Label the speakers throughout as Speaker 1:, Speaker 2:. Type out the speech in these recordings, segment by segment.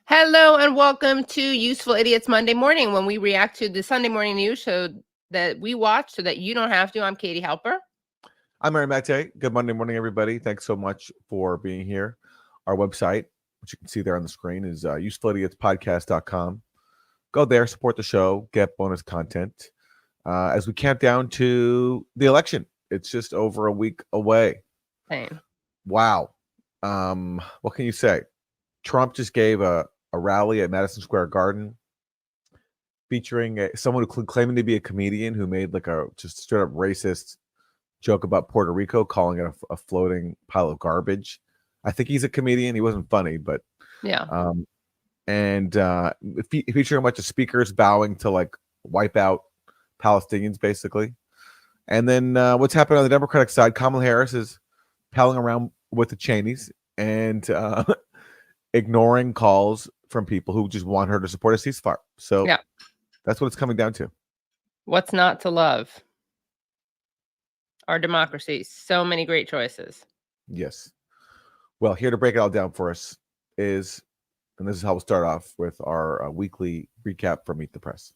Speaker 1: Hello and welcome to Useful Idiots Monday Morning, when we react to the Sunday morning news show that we watch so that you don't have to. I'm Katie Halper.
Speaker 2: I'm Aaron Maté. Good Monday morning, everybody. Thanks so much for being here. Our website, which you can see there on the screen, is usefulidiotspodcast.com. Go there, support the show, get bonus content. As we count down to the election, it's just over a week away.
Speaker 1: Same.
Speaker 2: Wow. What can you say? Trump just gave a rally at Madison Square Garden featuring someone who claiming to be a comedian who made like a just straight up racist joke about Puerto Rico, calling it a floating pile of garbage. I think he's a comedian. He wasn't funny, but
Speaker 1: yeah.
Speaker 2: And featuring a bunch of speakers bowing to like wipe out Palestinians, basically. And then what's happening on the Democratic side? Kamala Harris is palling around with the Cheneys and ignoring calls from people who just want her to support a ceasefire. So that's what it's coming down to.
Speaker 1: What's not to love? Our democracy. So many great choices.
Speaker 2: Yes. Well, here to break it all down for us is, and this is how we'll start off with our weekly recap from Meet the Press.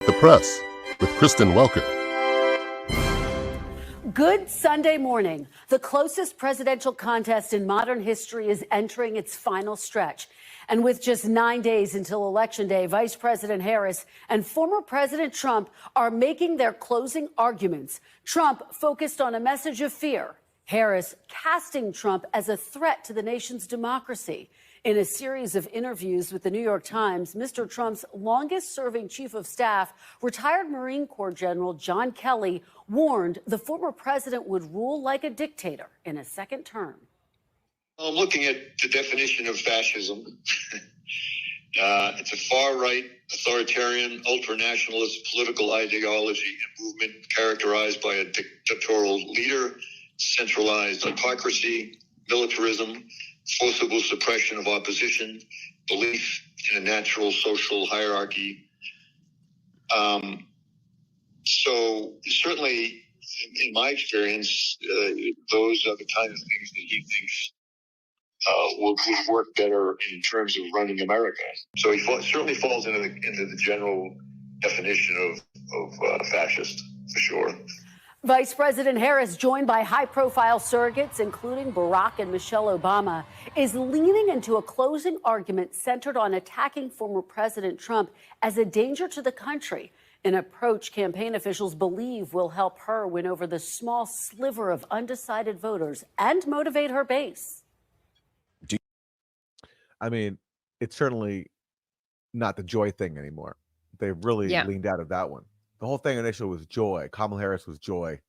Speaker 3: The Press with Kristen Welker.
Speaker 4: Good Sunday morning. The closest presidential contest in modern history is entering its final stretch. And with just 9 days until Election Day, Vice President Harris and former President Trump are making their closing arguments. Trump focused on a message of fear. Harris casting Trump as a threat to the nation's democracy. In a series of interviews with the New York Times, Mr. Trump's longest-serving chief of staff, retired Marine Corps General John Kelly, warned the former president would rule like a dictator in a second term.
Speaker 5: I'm looking at the definition of fascism. It's a far-right, authoritarian, ultra-nationalist political ideology and movement characterized by a dictatorial leader, centralized autocracy, militarism, forcible suppression of opposition, belief in a natural social hierarchy. So certainly, in my experience, those are the kind of things that he thinks would work better in terms of running America. So he certainly falls into the general definition of fascist, for sure.
Speaker 4: Vice President Harris, joined by high-profile surrogates, including Barack and Michelle Obama, is leaning into a closing argument centered on attacking former President Trump as a danger to the country, an approach campaign officials believe will help her win over the small sliver of undecided voters and motivate her base.
Speaker 2: I mean, it's certainly not the joy thing anymore. They've really leaned out of that one. The whole thing initially was joy. Kamala Harris was joy.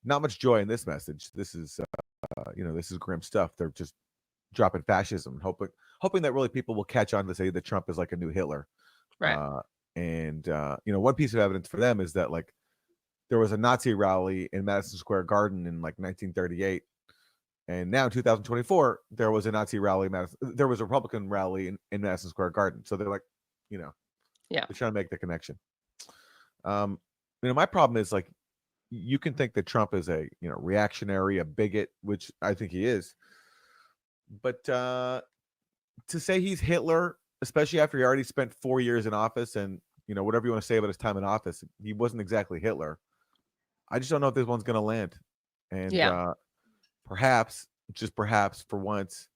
Speaker 2: Not much joy in this message. This is, this is grim stuff. They're just dropping fascism, hoping that really people will catch on to say that Trump is like a new Hitler.
Speaker 1: Right.
Speaker 2: One piece of evidence for them is that like there was a Nazi rally in Madison Square Garden in like 1938, and now in 2024 there was a Nazi rally. There was a Republican rally in Madison Square Garden. So they're like, they're trying to make the connection. My problem is like, you can think that Trump is a reactionary, a bigot, which I think he is, but to say he's Hitler, especially after he already spent 4 years in office, and whatever you want to say about his time in office, he wasn't exactly Hitler. I just don't know if this one's going to land, and perhaps, just perhaps, for once,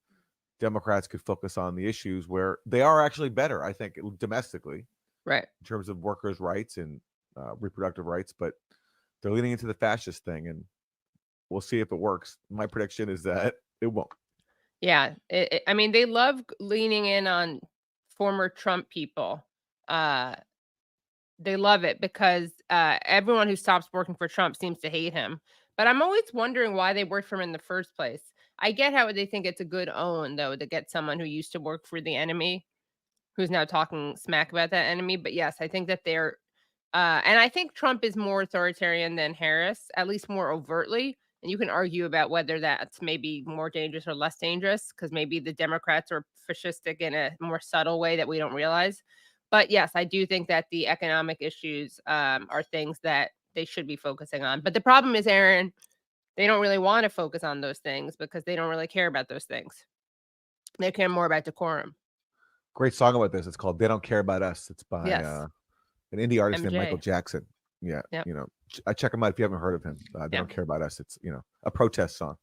Speaker 2: Democrats could focus on the issues where they are actually better. I think domestically,
Speaker 1: right,
Speaker 2: in terms of workers' rights and reproductive rights, but they're leaning into the fascist thing, and we'll see if it works. My prediction is that it won't.
Speaker 1: Yeah, I mean, they love leaning in on former Trump people. They love it because everyone who stops working for Trump seems to hate him. But I'm always wondering why they worked for him in the first place. I get how they think it's a good own, though, to get someone who used to work for the enemy, who's now talking smack about that enemy. But yes, I think that they're, and I think Trump is more authoritarian than Harris, at least more overtly. And you can argue about whether that's maybe more dangerous or less dangerous, because maybe the Democrats are fascistic in a more subtle way that we don't realize. But yes, I do think that the economic issues are things that they should be focusing on. But the problem is, Aaron, they don't really want to focus on those things because they don't really care about those things. They care more about decorum.
Speaker 2: Great song about this. It's called "They Don't Care About Us." It's by
Speaker 1: Yes.
Speaker 2: an indie artist named
Speaker 1: MJ.
Speaker 2: Michael Jackson. Yeah,
Speaker 1: Yep.
Speaker 2: check him out if you haven't heard of him. They
Speaker 1: Yeah.
Speaker 2: Don't Care About Us. It's a protest song.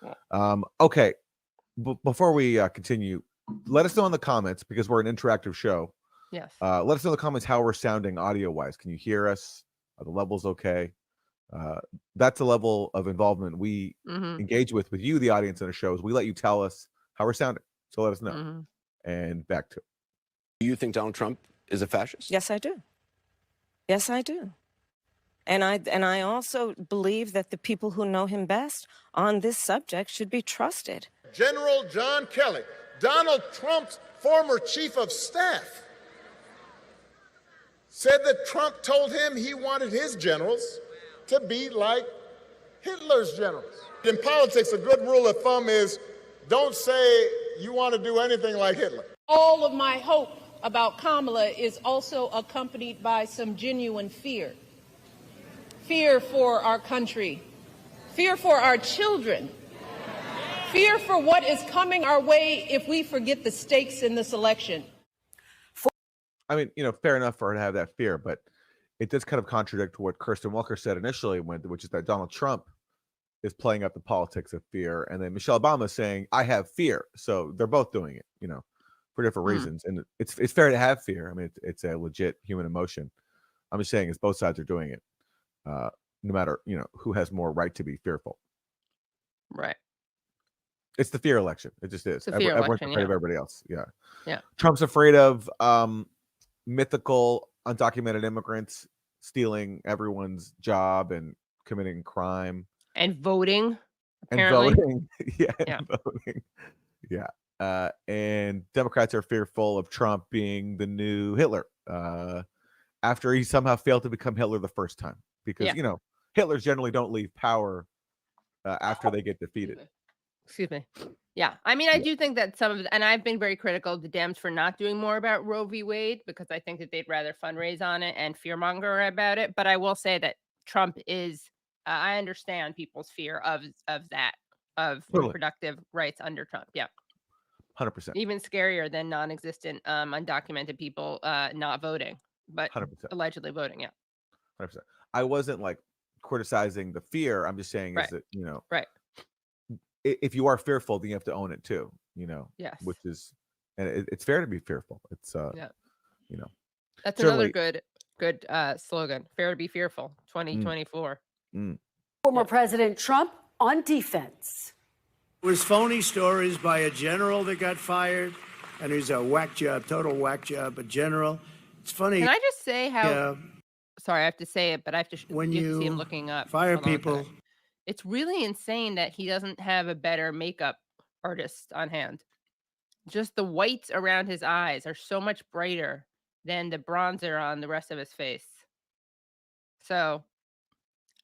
Speaker 1: Yeah.
Speaker 2: Okay, before we continue, let us know in the comments, because we're an interactive show.
Speaker 1: Yes.
Speaker 2: Let us know in the comments how we're sounding audio wise. Can you hear us? Are the levels okay? That's the level of involvement we engage with you, the audience, in the shows. We let you tell us how we're sounding, so let us know. And back to it.
Speaker 6: Do you think Donald Trump is a fascist?
Speaker 7: Yes, I do. Yes, I do. And I also believe that the people who know him best on this subject should be trusted.
Speaker 8: General John Kelly, Donald Trump's former chief of staff, said that Trump told him he wanted his generals to be like Hitler's generals. In politics, a good rule of thumb is don't say you want to do anything like Hitler.
Speaker 9: All of my hope about Kamala is also accompanied by some genuine fear. Fear for our country, fear for our children, fear for what is coming our way if we forget the stakes in this election.
Speaker 2: I mean, fair enough for her to have that fear, but it does kind of contradict what Kirsten Walker said initially, which is that Donald Trump is playing up the politics of fear, and then Michelle Obama is saying, I have fear. So they're both doing it, for different reasons. And it's fair to have fear. I mean, it's a legit human emotion. I'm just saying, both sides are doing it. No matter, who has more right to be fearful.
Speaker 1: Right.
Speaker 2: It's the fear election. It just is.
Speaker 1: It's a fear
Speaker 2: Everyone's
Speaker 1: election,
Speaker 2: afraid of everybody else. Yeah.
Speaker 1: Yeah.
Speaker 2: Trump's afraid of mythical undocumented immigrants stealing everyone's job and committing crime.
Speaker 1: And voting. Apparently.
Speaker 2: And voting. Yeah.
Speaker 1: Yeah.
Speaker 2: Voting. Yeah. And Democrats are fearful of Trump being the new Hitler after he somehow failed to become Hitler the first time. Because, Hitlers generally don't leave power after they get defeated.
Speaker 1: Excuse me. Yeah. I mean, I do think that and I've been very critical of the Dems for not doing more about Roe v. Wade, because I think that they'd rather fundraise on it and fearmonger about it. But I will say that Trump is, I understand people's fear of that, of reproductive rights under Trump. Yeah.
Speaker 2: 100%.
Speaker 1: Even scarier than non-existent, undocumented people not voting, but
Speaker 2: 100%.
Speaker 1: allegedly voting. Yeah.
Speaker 2: 100%. I wasn't criticizing the fear. I'm just saying is that,
Speaker 1: right.
Speaker 2: If you are fearful, then you have to own it too,
Speaker 1: Yes.
Speaker 2: which is, and it's fair to be fearful. It's,
Speaker 1: That's another good slogan. Fair to be fearful. 2024.
Speaker 4: Former President Trump on defense.
Speaker 10: It was phony stories by a general that got fired, and he's a whack job, total whack job, a general. It's funny.
Speaker 1: Can I just say how, sorry, I have to say it, but I have to,
Speaker 10: when
Speaker 1: you
Speaker 10: you
Speaker 1: see him looking up.
Speaker 10: fire
Speaker 1: Hold on,
Speaker 10: people.
Speaker 1: It's really insane that he doesn't have a better makeup artist on hand. Just the whites around his eyes are so much brighter than the bronzer on the rest of his face. So,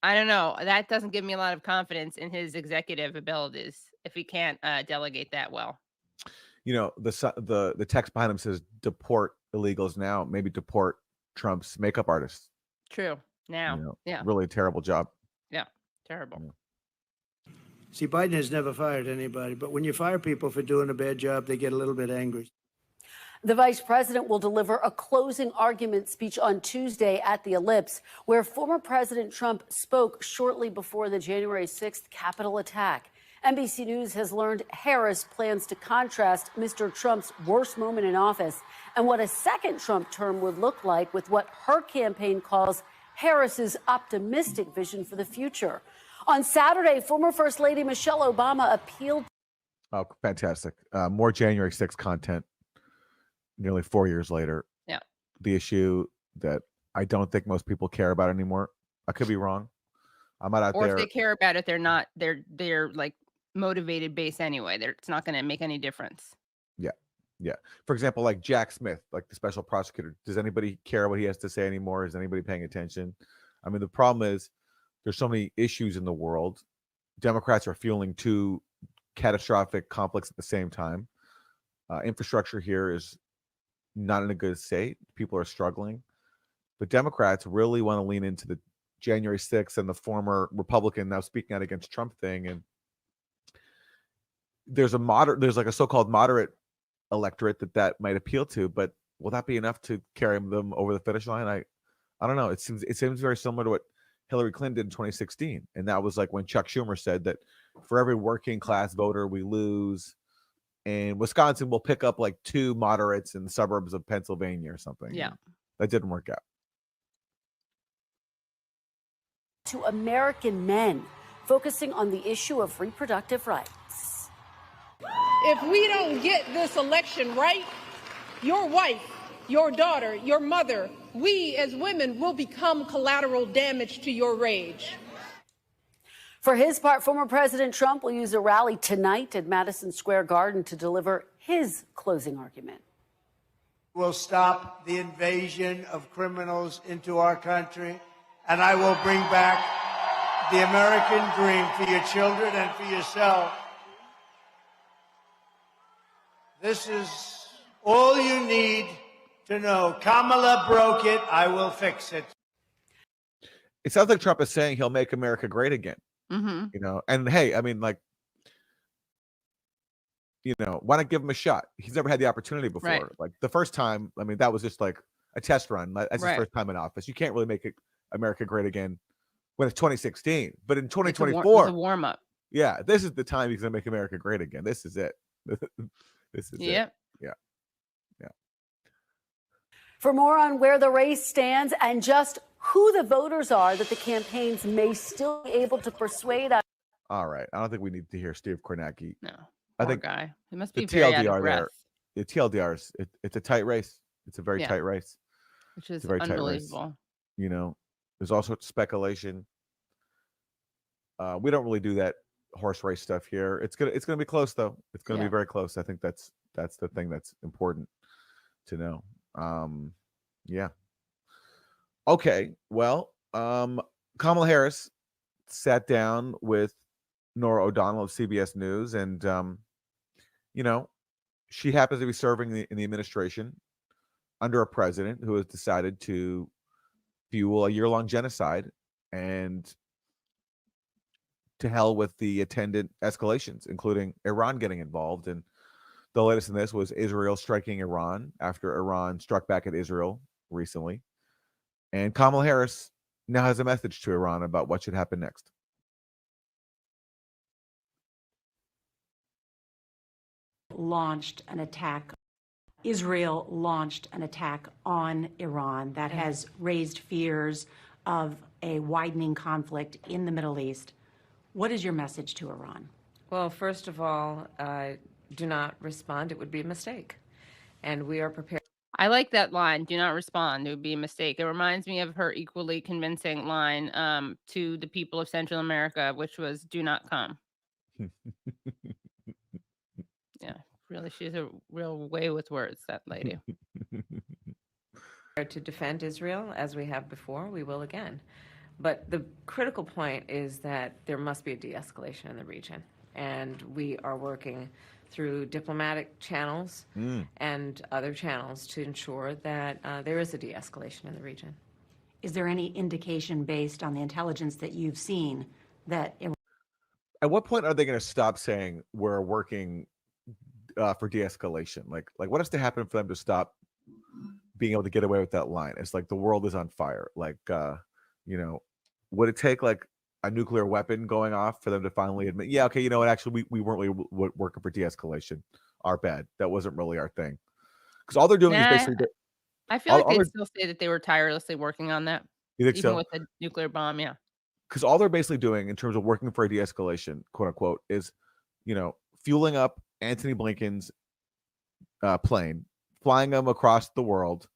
Speaker 1: I don't know. That doesn't give me a lot of confidence in his executive abilities if he can't delegate that well.
Speaker 2: The text behind him says deport illegals now. Maybe deport Trump's makeup artist.
Speaker 1: True. Now. Yeah.
Speaker 2: Really terrible job.
Speaker 1: Yeah. Terrible.
Speaker 2: Yeah.
Speaker 10: See, Biden has never fired anybody, but when you fire people for doing a bad job, they get a little bit angry.
Speaker 4: The vice president will deliver a closing argument speech on Tuesday at the Ellipse, where former President Trump spoke shortly before the January 6th Capitol attack. NBC News has learned Harris plans to contrast Mr. Trump's worst moment in office and what a second Trump term would look like with what her campaign calls Harris's optimistic vision for the future. On Saturday, former First Lady Michelle Obama appealed.
Speaker 2: Oh, fantastic. More January 6th content nearly 4 years later.
Speaker 1: Yeah.
Speaker 2: The issue that I don't think most people care about anymore. I could be wrong. I'm not out
Speaker 1: or
Speaker 2: there.
Speaker 1: If they care about it, they're like motivated base anyway. It's not going to make any difference.
Speaker 2: Yeah. Yeah. For example, like Jack Smith, like the special prosecutor. Does anybody care what he has to say anymore? Is anybody paying attention? I mean, the problem is there's so many issues in the world. Democrats are fueling two catastrophic conflicts at the same time. Infrastructure here is not in a good state. People are struggling. But Democrats really want to lean into the January 6th and the former Republican now speaking out against Trump thing. And there's like a so-called moderate electorate that might appeal to, but will that be enough to carry them over the finish line? I don't know. It seems very similar to what Hillary Clinton did in 2016, and that was like when Chuck Schumer said that for every working class voter we lose in Wisconsin, we'll pick up like 2 moderates in the suburbs of Pennsylvania or something.
Speaker 1: Yeah,
Speaker 2: that didn't work out.
Speaker 4: To American men, focusing on the issue of reproductive rights.
Speaker 9: If we don't get this election right, your wife, your daughter, your mother, we as women will become collateral damage to your rage.
Speaker 4: For his part, former President Trump will use a rally tonight at Madison Square Garden to deliver his closing argument.
Speaker 10: We'll stop the invasion of criminals into our country, and I will bring back the American dream for your children and for yourself. This is all you need to know. Kamala broke it. I will fix it.
Speaker 2: It sounds like Trump is saying he'll make America great again.
Speaker 1: mm-hmm.
Speaker 2: You know, and hey, I mean, like, you know, why not give him a shot? He's never had the opportunity before.
Speaker 1: Right.
Speaker 2: Like the first time, I mean, that was just like a test run. That's his
Speaker 1: Right.
Speaker 2: first time in office. You can't really make America great again when it's 2016. But in
Speaker 1: It's
Speaker 2: 2024,
Speaker 1: a warm up.
Speaker 2: yeah, this is the time he's gonna make America great again. This is it. This is
Speaker 1: Yep.
Speaker 2: it. Yeah.
Speaker 4: For more on where the race stands and just who the voters are that the campaigns may still be able to persuade.
Speaker 2: All right. I don't think we need to hear Steve Kornacki.
Speaker 1: No,
Speaker 2: I
Speaker 1: poor
Speaker 2: think
Speaker 1: guy. He must
Speaker 2: the
Speaker 1: be very out of
Speaker 2: TLDR
Speaker 1: breath,
Speaker 2: there, the TLDR is it's a tight race. It's a very
Speaker 1: Yeah.
Speaker 2: tight race.
Speaker 1: which is
Speaker 2: It's a very tight race.
Speaker 1: unbelievable.
Speaker 2: You know, there's all sorts of speculation. We don't really do that horse race stuff here. It's gonna be close though. It's gonna
Speaker 1: Yeah.
Speaker 2: be very close. I think that's the thing that's important to know. Yeah. Okay. Well, Kamala Harris sat down with Nora O'Donnell of CBS News, and you know, she happens to be serving in the administration under a president who has decided to fuel a year-long genocide, and to hell with the attendant escalations, including Iran getting involved. And the latest in this was Israel striking Iran after Iran struck back at Israel recently. And Kamala Harris now has a message to Iran about what should happen next.
Speaker 11: Israel launched an attack on Iran that has raised fears of a widening conflict in the Middle East. What is your message to Iran?
Speaker 7: Well, first of all, do not respond. It would be a mistake. And we are prepared.
Speaker 1: I like that line. Do not respond. It would be a mistake. It reminds me of her equally convincing line to the people of Central America, which was do not come. Yeah, really, she's a real way with words, that lady.
Speaker 7: To defend Israel as we have before, we will again. But the critical point is that there must be a de-escalation in the region. And we are working through diplomatic channels and other channels to ensure that there is a de-escalation in the region.
Speaker 11: Is there any indication based on the intelligence that you've seen that Iran
Speaker 2: At what point are they going to stop saying we're working for de-escalation? Like what has to happen for them to stop being able to get away with that line? It's like the world is on fire. Like, you know, would it take like a nuclear weapon going off for them to finally admit, yeah, okay, you know what, actually we weren't really working for de-escalation. Our bad. That wasn't really our thing. Because all they're doing is basically...
Speaker 1: I feel like they'd still say that they were tirelessly working on that.
Speaker 2: You think
Speaker 1: even
Speaker 2: so?
Speaker 1: with a nuclear bomb, yeah.
Speaker 2: Because all they're basically doing in terms of working for a de-escalation, quote unquote, is, you know, fueling up Antony Blinken's plane, flying him across the world,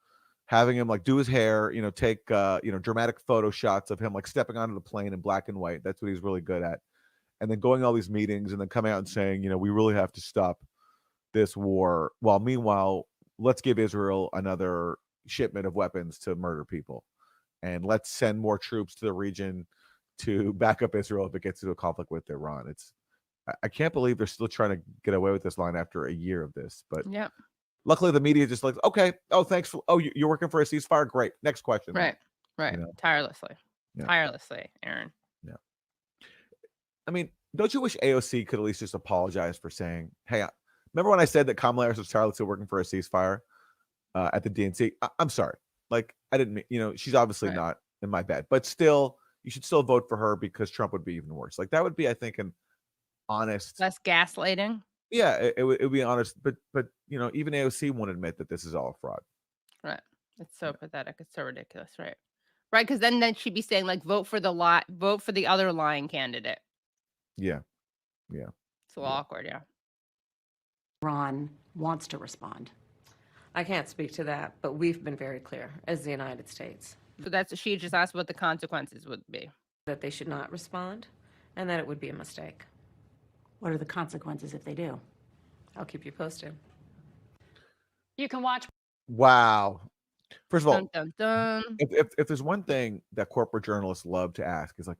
Speaker 2: having him like do his hair, you know, take you know, dramatic photo shots of him like stepping onto the plane in black and white. That's what he's really good at. And then going to all these meetings and then coming out and saying, you know, we really have to stop this war. While meanwhile, let's give Israel another shipment of weapons to murder people. And let's send more troops to the region to back up Israel if it gets into a conflict with Iran. I can't believe they're still trying to get away with this line after a year of this. But
Speaker 1: yeah,
Speaker 2: luckily the media just like, okay, oh, thanks for, oh, you're working for a ceasefire, great. Next question.
Speaker 1: Right.
Speaker 2: You know?
Speaker 1: Tirelessly,
Speaker 2: Yeah.
Speaker 1: tirelessly, Aaron.
Speaker 2: Yeah. I mean, don't you wish AOC could at least just apologize for saying, hey, remember when I said that Kamala Harris was tirelessly working for a ceasefire at the DNC? I'm sorry. Like, I didn't mean, she's obviously not in my bed, but still, you should still vote for her because Trump would be even worse. Like, that would be, I think, an honest.
Speaker 1: Less gaslighting.
Speaker 2: Yeah, it would be honest, but even AOC won't admit that this is all a fraud.
Speaker 1: Right. It's so pathetic. It's so ridiculous. Right. Right. Because then she'd be saying like, vote for the other lying candidate.
Speaker 2: Yeah.
Speaker 1: It's a little awkward. Yeah.
Speaker 11: Iran wants to respond.
Speaker 7: I can't speak to that, but we've been very clear as the United States
Speaker 1: So she just asked what the consequences would be.
Speaker 7: that they should not respond and that it would be a mistake.
Speaker 11: What are the consequences if they do?
Speaker 7: I'll keep you posted.
Speaker 4: You can watch.
Speaker 2: Wow. First of all,
Speaker 1: Dun, dun, dun.
Speaker 2: if there's one thing that corporate journalists love to ask is like,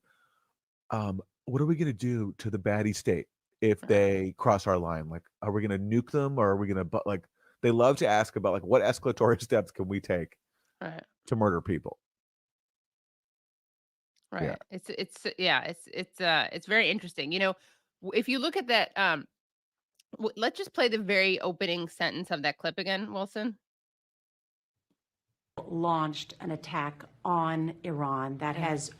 Speaker 2: what are we going to do to the baddie state if they cross our line? Like, are we going to nuke them, or are we going to like? They love to ask about like what escalatory steps can we take to murder people.
Speaker 1: Right. Yeah. It's very interesting. If you look at that, let's just play the very opening sentence of that clip again, Wilson.
Speaker 11: Launched an attack on Iran that has.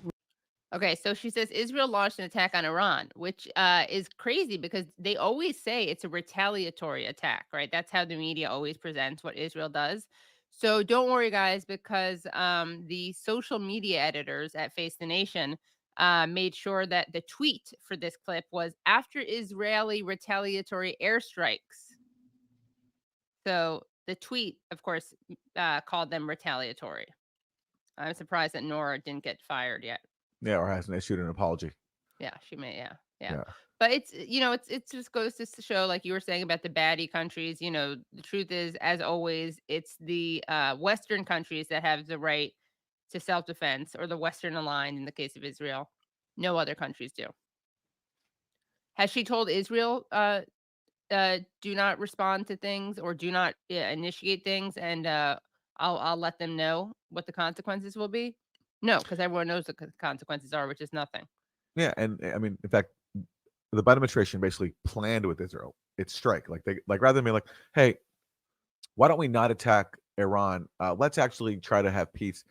Speaker 1: Okay, so she says Israel launched an attack on Iran, which is crazy because they always say it's a retaliatory attack, right? That's how the media always presents what Israel does. So don't worry, guys, because the social media editors at Face the Nation made sure that the tweet for this clip was after Israeli retaliatory airstrikes. So the tweet, of course, called them retaliatory. I'm surprised that Nora didn't get fired yet.
Speaker 2: Yeah, or hasn't issued an apology.
Speaker 1: Yeah, she may. Yeah. But it just goes to show, like you were saying about the baddie countries. The truth is, as always, it's the Western countries that have the right to self-defense, or the Western aligned in the case of Israel. No other countries do. Has she told Israel, do not respond to things, or do not initiate things, and I'll let them know what the consequences will be? No, because everyone knows the consequences are, which is nothing.
Speaker 2: Yeah, and I mean, in fact, the Biden administration basically planned with Israel its strike. Like rather than being like, hey, why don't we not attack Iran? Let's actually try to have peace.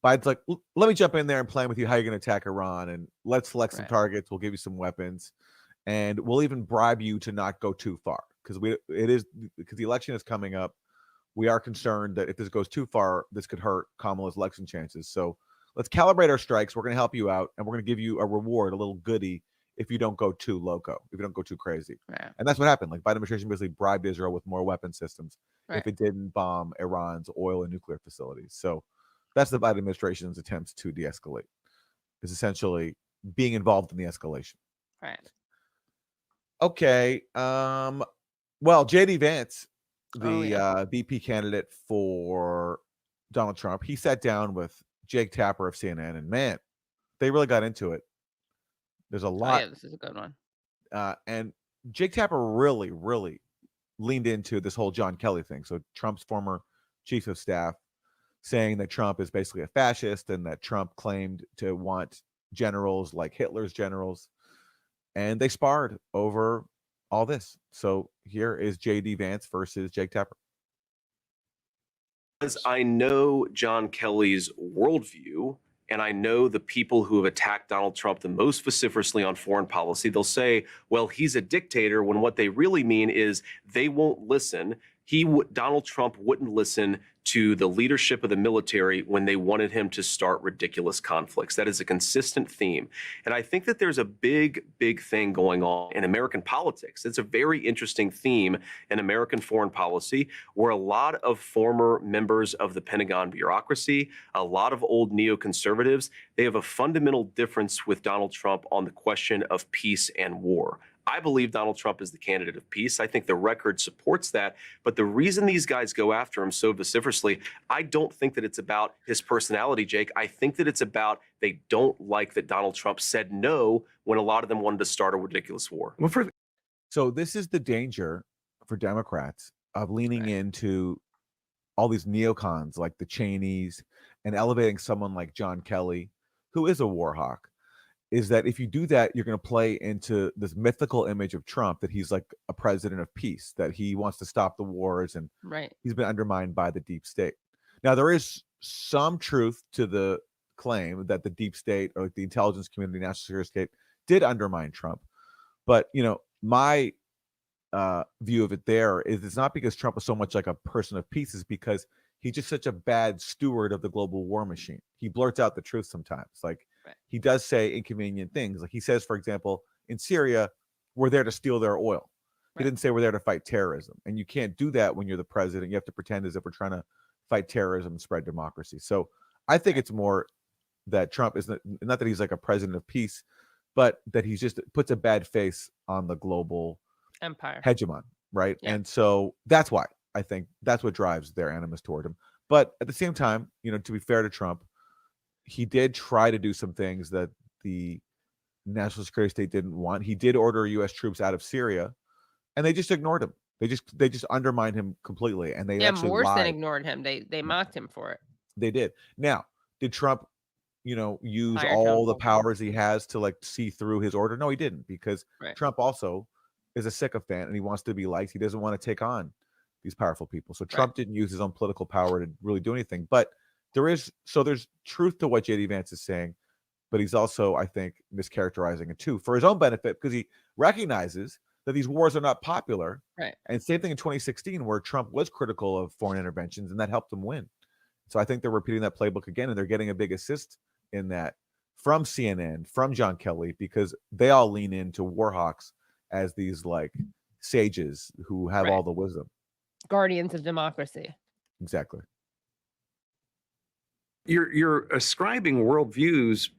Speaker 2: Biden's like, let me jump in there and plan with you how you're going to attack Iran, and let's select some targets. We'll give you some weapons, and we'll even bribe you to not go too far because the election is coming up. We are concerned that if this goes too far, this could hurt Kamala's election chances. So let's calibrate our strikes. We're going to help you out, and we're going to give you a reward, a little goodie, if you don't go too loco, if you don't go too crazy.
Speaker 1: Right.
Speaker 2: And that's what happened. Like, Biden administration basically bribed Israel with more weapon systems if
Speaker 1: Right.
Speaker 2: it didn't bomb Iran's oil and nuclear facilities. So that's the Biden administration's attempts to de-escalate, is essentially being involved in the escalation.
Speaker 1: Right.
Speaker 2: Okay. Well, JD Vance, the VP candidate for Donald Trump, he sat down with Jake Tapper of CNN, and man, they really got into it. There's a lot.
Speaker 1: Oh, yeah, this is a good one.
Speaker 2: And Jake Tapper really, really leaned into this whole John Kelly thing. So Trump's former chief of staff saying that Trump is basically a fascist and that Trump claimed to want generals like Hitler's generals. And they sparred over all this. So here is JD Vance versus Jake Tapper.
Speaker 12: Because I know John Kelly's worldview, and I know the people who have attacked Donald Trump the most vociferously on foreign policy. They'll say, well, he's a dictator, when what they really mean is they won't listen. Donald Trump wouldn't listen to the leadership of the military when they wanted him to start ridiculous conflicts. That is a consistent theme. And I think that there's a big, big thing going on in American politics. It's a very interesting theme in American foreign policy, where a lot of former members of the Pentagon bureaucracy, a lot of old neoconservatives, they have a fundamental difference with Donald Trump on the question of peace and war. I believe Donald Trump is the candidate of peace. I think the record supports that. But the reason these guys go after him so vociferously, I don't think that it's about his personality, Jake. I think that it's about they don't like that Donald Trump said no when a lot of them wanted to start a ridiculous war.
Speaker 2: So this is the danger for Democrats of leaning into all these neocons like the Cheneys and elevating someone like John Kelly, who is a war hawk. is that if you do that, you're going to play into this mythical image of Trump that he's like a president of peace, that he wants to stop the wars, and
Speaker 1: Right.
Speaker 2: he's been undermined by the deep state. Now, there is some truth to the claim that the deep state, or like the intelligence community, national security state, did undermine Trump. But, my view of it there is it's not because Trump is so much like a person of peace, it's because he's just such a bad steward of the global war machine. He blurts out the truth sometimes. Like,
Speaker 1: Right.
Speaker 2: he does say inconvenient things. Like, he says, for example, in Syria, we're there to steal their oil. He
Speaker 1: Right.
Speaker 2: didn't say we're there to fight terrorism. And you can't do that when you're the president. You have to pretend as if we're trying to fight terrorism and spread democracy. So I think it's more that Trump is not that he's like a president of peace, but that he's just puts a bad face on the global
Speaker 1: Empire.
Speaker 2: hegemon, right?
Speaker 1: Yeah.
Speaker 2: And so that's why I think that's what drives their animus toward him. But at the same time, to be fair to Trump, he did try to do some things that the national security state didn't want. He did order U.S. troops out of Syria, and they just ignored him. They just undermined him completely, and they
Speaker 1: Yeah,
Speaker 2: actually
Speaker 1: worse than
Speaker 2: lied.
Speaker 1: ignored him. They mocked him for it.
Speaker 2: They did. Now, did Trump, use
Speaker 1: Hire
Speaker 2: all
Speaker 1: John
Speaker 2: the
Speaker 1: Bolton.
Speaker 2: powers he has to like see through his order? No, he didn't, because
Speaker 1: Right.
Speaker 2: Trump also is a sycophant and he wants to be liked. He doesn't want to take on these powerful people. So Trump didn't use his own political power to really do anything. But there's truth to what JD Vance is saying, but he's also, I think, mischaracterizing it too for his own benefit, because he recognizes that these wars are not popular.
Speaker 1: Right.
Speaker 2: And same thing in 2016, where Trump was critical of foreign interventions, and that helped him win. So I think they're repeating that playbook again, and they're getting a big assist in that from CNN, from John Kelly, because they all lean into war hawks as these like sages who have all the wisdom.
Speaker 1: Guardians of democracy.
Speaker 2: Exactly.
Speaker 13: You're ascribing worldviews,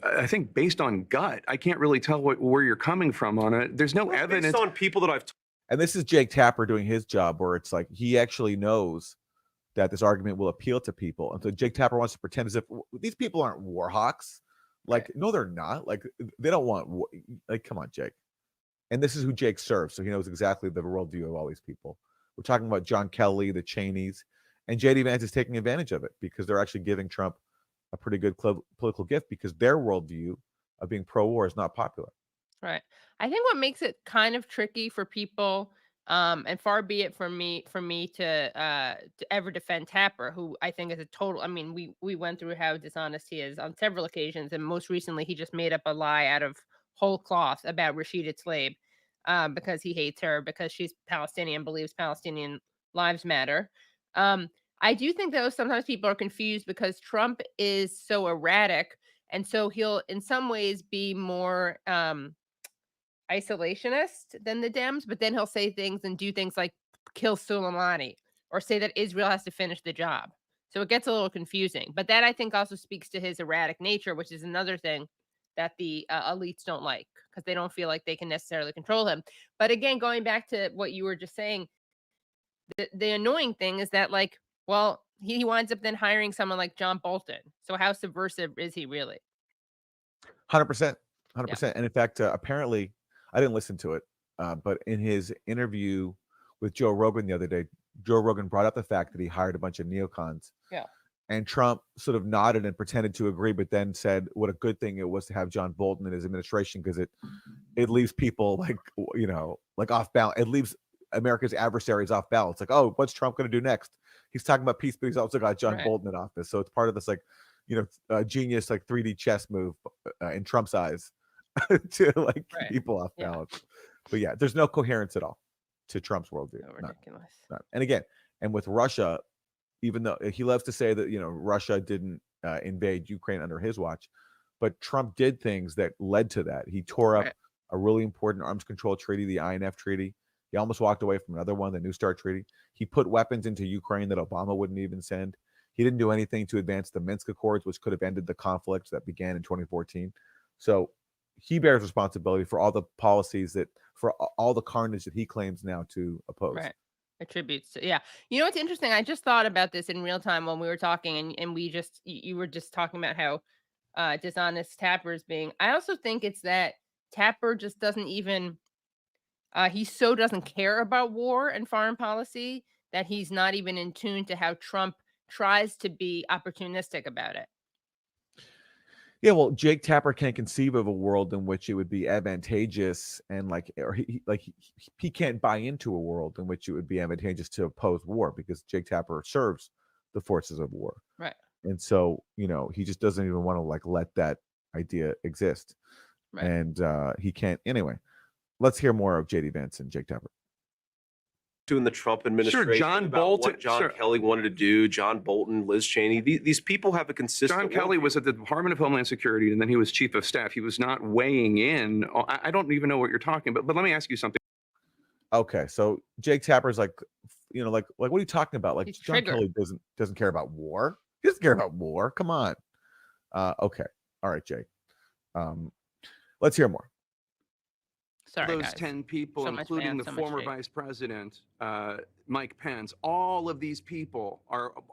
Speaker 13: I think, based on gut. I can't really tell where you're coming from on it. There's no evidence.
Speaker 12: Based on people that I've
Speaker 2: And this is Jake Tapper doing his job, where it's like he actually knows that this argument will appeal to people. And so Jake Tapper wants to pretend as if these people aren't war hawks. Like, no, they're not. Like, they don't want war. Like, come on, Jake. And this is who Jake serves, so he knows exactly the worldview of all these people. We're talking about John Kelly, the Cheneys, and JD Vance is taking advantage of it because they're actually giving Trump a pretty good political gift, because their worldview of being pro-war is not popular.
Speaker 1: Right. I think what makes it kind of tricky for people, and far be it from me to ever defend Tapper, who I think is a total. I mean, we went through how dishonest he is on several occasions, and most recently he just made up a lie out of whole cloth about Rashida Tlaib, because he hates her because she's Palestinian, believes Palestinian lives matter. I do think though sometimes people are confused because Trump is so erratic, and so he'll in some ways be more isolationist than the Dems, but then he'll say things and do things like kill Soleimani or say that Israel has to finish the job. So it gets a little confusing. But that I think also speaks to his erratic nature, which is another thing that the elites don't like because they don't feel like they can necessarily control him. But again, going back to what you were just saying, the annoying thing is that, like, well, he winds up then hiring someone like John Bolton. So how subversive is he really?
Speaker 2: 100%. 100%. And in fact, apparently, I didn't listen to it, but in his interview with Joe Rogan the other day, Joe Rogan brought up the fact that he hired a bunch of neocons.
Speaker 1: Yeah.
Speaker 2: And Trump sort of nodded and pretended to agree, but then said what a good thing it was to have John Bolton in his administration, because it leaves people like off balance. It leaves America's adversaries off balance. Like, oh, what's Trump going to do next? He's talking about peace, but he's also got John Bolton in office. So it's part of this genius 3D chess move in Trump's eyes to keep people off balance. But yeah, there's no coherence at all to Trump's worldview.
Speaker 1: So ridiculous.
Speaker 2: None. And again, and with Russia, even though he loves to say that Russia didn't invade Ukraine under his watch, but Trump did things that led to that. He tore up a really important arms control treaty, the INF treaty. He almost walked away from another one, the New START treaty. He put weapons into Ukraine that Obama wouldn't even send. He didn't do anything to advance the Minsk Accords, which could have ended the conflict that began in 2014. So he bears responsibility for all the policies for all the carnage that he claims now to oppose.
Speaker 1: Right. Attributes to, yeah. You know what's interesting? I just thought about this in real time when we were talking, and you were just talking about how dishonest Tapper is being. I also think it's that Tapper just doesn't even he so doesn't care about war and foreign policy that he's not even in tune to how Trump tries to be opportunistic about it.
Speaker 2: Yeah, well, Jake Tapper can't conceive of a world in which it would be advantageous, and he can't buy into a world in which it would be advantageous to oppose war, because Jake Tapper serves the forces of war.
Speaker 1: Right.
Speaker 2: And so, he just doesn't even want to let that idea exist.
Speaker 1: Right.
Speaker 2: And he can't. Anyway, let's hear more of JD Vance and Jake Tapper.
Speaker 12: In the Trump administration,
Speaker 13: John
Speaker 12: about
Speaker 13: Bolton,
Speaker 12: what John Kelly wanted to do, John Bolton, Liz Cheney. These people have a consistent.
Speaker 13: John Kelly was at the Department of Homeland Security, and then he was chief of staff. He was not weighing in. I don't even know what you're talking about. But let me ask you something.
Speaker 2: Okay, so Jake Tapper's like what are you talking about? Like,
Speaker 1: He's
Speaker 2: John
Speaker 1: triggered.
Speaker 2: Kelly doesn't care about war. He doesn't care about war. Come on. Okay, all right, Jake. Let's hear more.
Speaker 1: Sorry,
Speaker 13: Those
Speaker 1: guys.
Speaker 13: 10 people,
Speaker 1: So much
Speaker 13: including
Speaker 1: Vance,
Speaker 13: the
Speaker 1: so much
Speaker 13: former
Speaker 1: Jake.
Speaker 13: vice president, Mike Pence, all of these people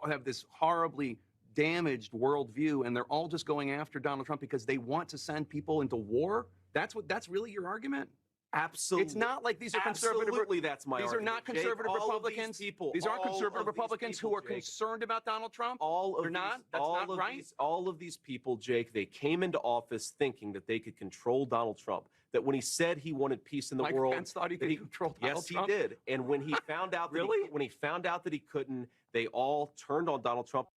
Speaker 13: have this horribly damaged worldview, and they're all just going after Donald Trump because they want to send people into war? That's really your argument?
Speaker 12: Absolutely.
Speaker 13: It's not like these are conservative.
Speaker 12: Absolutely, that's my
Speaker 13: These
Speaker 12: argument.
Speaker 13: are not conservative
Speaker 12: Jake,
Speaker 13: Republicans. These aren't conservative Republicans who are concerned about Donald Trump. They're not. That's not right.
Speaker 12: All of these people, Jake, they came into office thinking that they could control Donald Trump. That when he said he wanted peace in the
Speaker 13: Mike
Speaker 12: world,
Speaker 13: Pence thought he could control Donald Trump?
Speaker 12: Yes, he did. And when he found out that when he found out that he couldn't, they all turned on Donald Trump.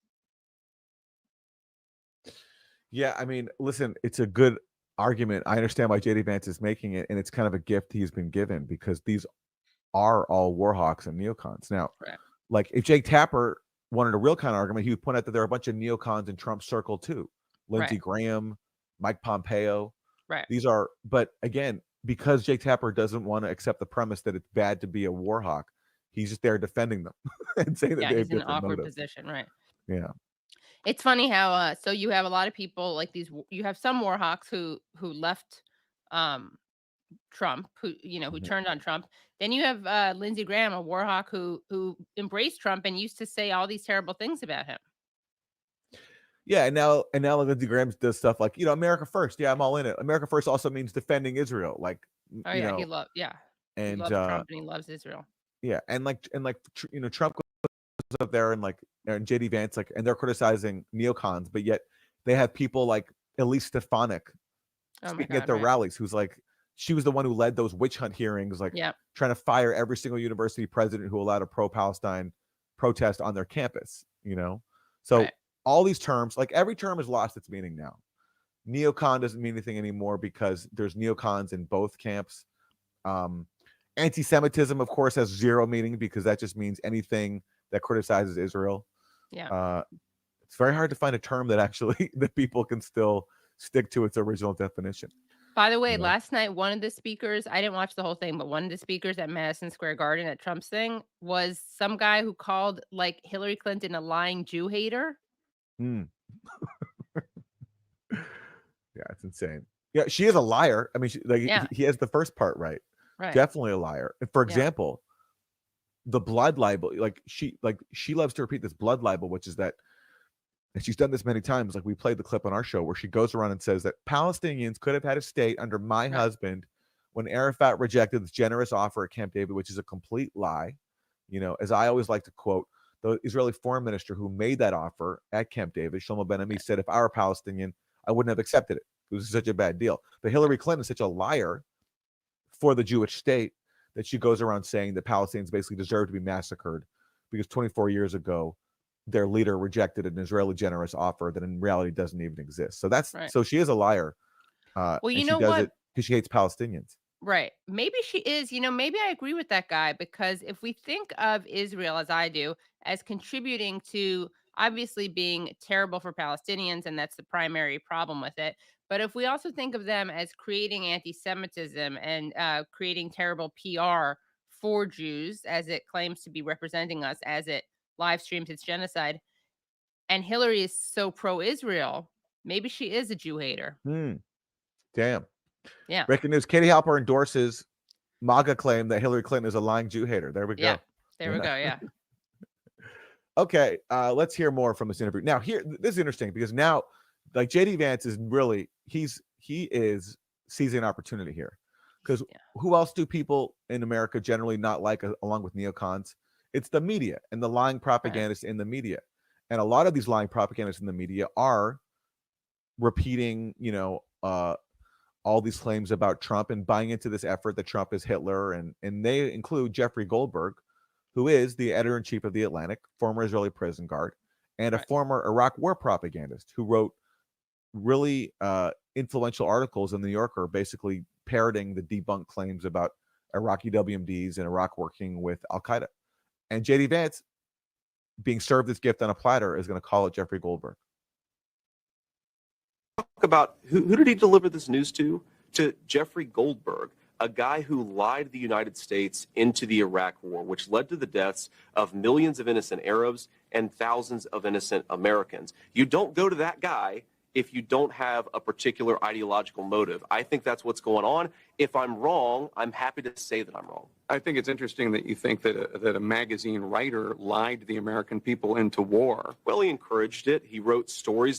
Speaker 2: Yeah, I mean, listen, it's a good argument. I understand why JD Vance is making it, and it's kind of a gift he's been given, because these are all war hawks and neocons. Now, like, if Jake Tapper wanted a real kind of argument, he would point out that there are a bunch of neocons in Trump's circle too. Lindsey Graham, Mike Pompeo.
Speaker 1: Right.
Speaker 2: These are, but again, because Jake Tapper doesn't want to accept the premise that it's bad to be a war hawk, he's just there defending them and saying that they have
Speaker 1: he's in an
Speaker 2: different
Speaker 1: awkward
Speaker 2: motives.
Speaker 1: position, right?
Speaker 2: Yeah.
Speaker 1: It's funny how so you have a lot of people like these. You have some war hawks who left Trump, who turned on Trump. Then you have Lindsey Graham, a war hawk who embraced Trump and used to say all these terrible things about him.
Speaker 2: Yeah, and now Lindsey Graham does stuff like, America first. Yeah, I'm all in it. America first also means defending Israel. Like,
Speaker 1: he loves
Speaker 2: and
Speaker 1: he loves Trump and he loves Israel.
Speaker 2: Yeah, and Trump goes up there and JD Vance, and they're criticizing neocons, but yet they have people like Elise Stefanik speaking at their rallies, who's like, she was the one who led those witch hunt hearings, trying to fire every single university president who allowed a pro-Palestine protest on their campus. So all these terms, like, every term has lost its meaning now. Neocon doesn't mean anything anymore because there's neocons in both camps. Anti-Semitism, of course, has zero meaning because that just means anything that criticizes Israel.
Speaker 1: Yeah.
Speaker 2: It's very hard to find a term that actually that people can still stick to its original definition.
Speaker 1: By the way, last night, one of the speakers, I didn't watch the whole thing, but one of the speakers at Madison Square Garden at Trump's thing was some guy who called Hillary Clinton a lying Jew hater.
Speaker 2: Yeah, it's insane. Yeah, she is a liar. I mean, he has the first part right. Definitely a liar. And for example, the blood libel, she loves to repeat this blood libel, which is that, and she's done this many times. Like, we played the clip on our show where she goes around and says that Palestinians could have had a state under my husband when Arafat rejected this generous offer at Camp David, which is a complete lie. As I always like to quote, the Israeli foreign minister who made that offer at Camp David, Shlomo Ben-Ami, said, if I were Palestinian, I wouldn't have accepted it. It was such a bad deal. But Hillary Clinton is such a liar for the Jewish state that she goes around saying that Palestinians basically deserve to be massacred because 24 years ago, their leader rejected an Israeli generous offer that in reality doesn't even exist. So so she is a liar.
Speaker 1: Well,
Speaker 2: she does it because she hates Palestinians.
Speaker 1: Right. Maybe she is. Maybe I agree with that guy, because if we think of Israel, as I do, as contributing to obviously being terrible for Palestinians, and that's the primary problem with it. But if we also think of them as creating anti-Semitism and creating terrible PR for Jews, as it claims to be representing us, as it live streams its genocide, and Hillary is so pro-Israel, maybe she is a Jew hater.
Speaker 2: Damn.
Speaker 1: Yeah.
Speaker 2: Breaking news: Katie Halper endorses MAGA claim that Hillary Clinton is a lying Jew hater. There we go.
Speaker 1: Yeah. There we go. Yeah.
Speaker 2: Okay, let's hear more from this interview. Now, this is interesting because now, like, JD Vance is really he is seizing an opportunity here, because who else do people in America generally not like, along with neocons? It's the media and the lying propagandists in the media, and a lot of these lying propagandists in the media are repeating, all these claims about Trump and buying into this effort that Trump is Hitler. And they include Jeffrey Goldberg, who is the editor-in-chief of The Atlantic, former Israeli prison guard, and a former Iraq war propagandist who wrote really influential articles in The New Yorker, basically parroting the debunked claims about Iraqi WMDs and Iraq working with Al-Qaeda. And J.D. Vance, being served this gift on a platter, is going to call it Jeffrey Goldberg.
Speaker 12: Talk about who did he deliver this news to? To Jeffrey Goldberg, a guy who lied the United States into the Iraq war, which led to the deaths of millions of innocent Arabs and thousands of innocent Americans. You don't go to that guy if you don't have a particular ideological motive. I think that's what's going on. If I'm wrong, I'm happy to say that I'm wrong.
Speaker 13: I think it's interesting that you think that a magazine writer lied the American people into war.
Speaker 12: Well, he encouraged it. He wrote stories.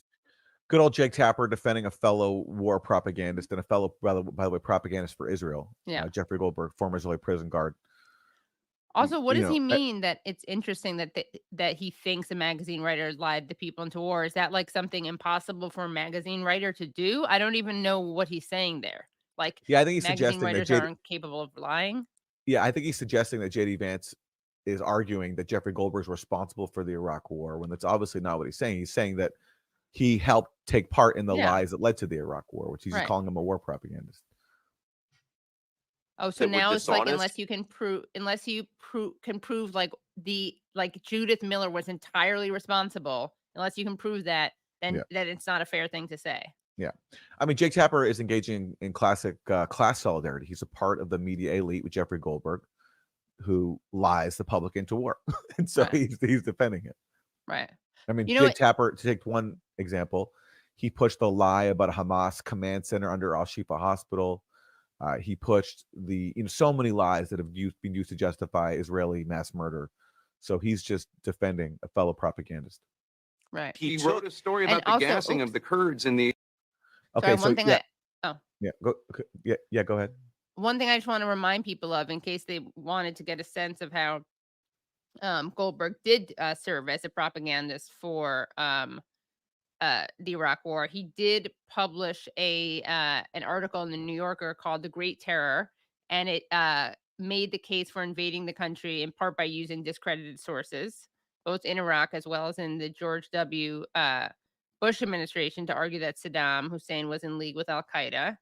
Speaker 2: Good old Jake Tapper defending a fellow war propagandist and a fellow, by the way, propagandist for Israel.
Speaker 1: Yeah.
Speaker 2: Jeffrey Goldberg, former Israeli prison guard.
Speaker 1: Also, what does he mean that it's interesting that he thinks a magazine writer lied the people into war? Is that like something impossible for a magazine writer to do? I don't even know what he's saying there. Like,
Speaker 2: yeah, I think he's
Speaker 1: magazine
Speaker 2: suggesting
Speaker 1: writers
Speaker 2: that
Speaker 1: aren't capable of lying.
Speaker 2: Yeah, I think he's suggesting that J.D. Vance is arguing that Jeffrey Goldberg is responsible for the Iraq war, when that's obviously not what he's saying. He's saying that he helped take part in the lies that led to the Iraq war, which he's just calling him a war propagandist.
Speaker 1: Oh, so now it's like unless you can prove like Judith Miller was entirely responsible, unless you can prove that, then that it's not a fair thing to say.
Speaker 2: Yeah. I mean, Jake Tapper is engaging in classic class solidarity. He's a part of the media elite with Jeffrey Goldberg, who lies the public into war. And so he's defending it.
Speaker 1: Right.
Speaker 2: I mean, Jake Tapper, to take one example, he pushed the lie about a Hamas command center under Al-Shifa Hospital. He pushed so many lies that have been used to justify Israeli mass murder. So he's just defending a fellow propagandist.
Speaker 1: Right.
Speaker 13: He wrote a story about the gassing of the Kurds in the.
Speaker 2: Okay.
Speaker 1: Sorry,
Speaker 2: Go ahead.
Speaker 1: One thing I just want to remind people of, in case they wanted to get a sense of how Goldberg did serve as a propagandist for the Iraq War. He did publish an article in the New Yorker called "The Great Terror," and it made the case for invading the country in part by using discredited sources, both in Iraq as well as in the George W. Bush administration, to argue that Saddam Hussein was in league with Al-Qaeda.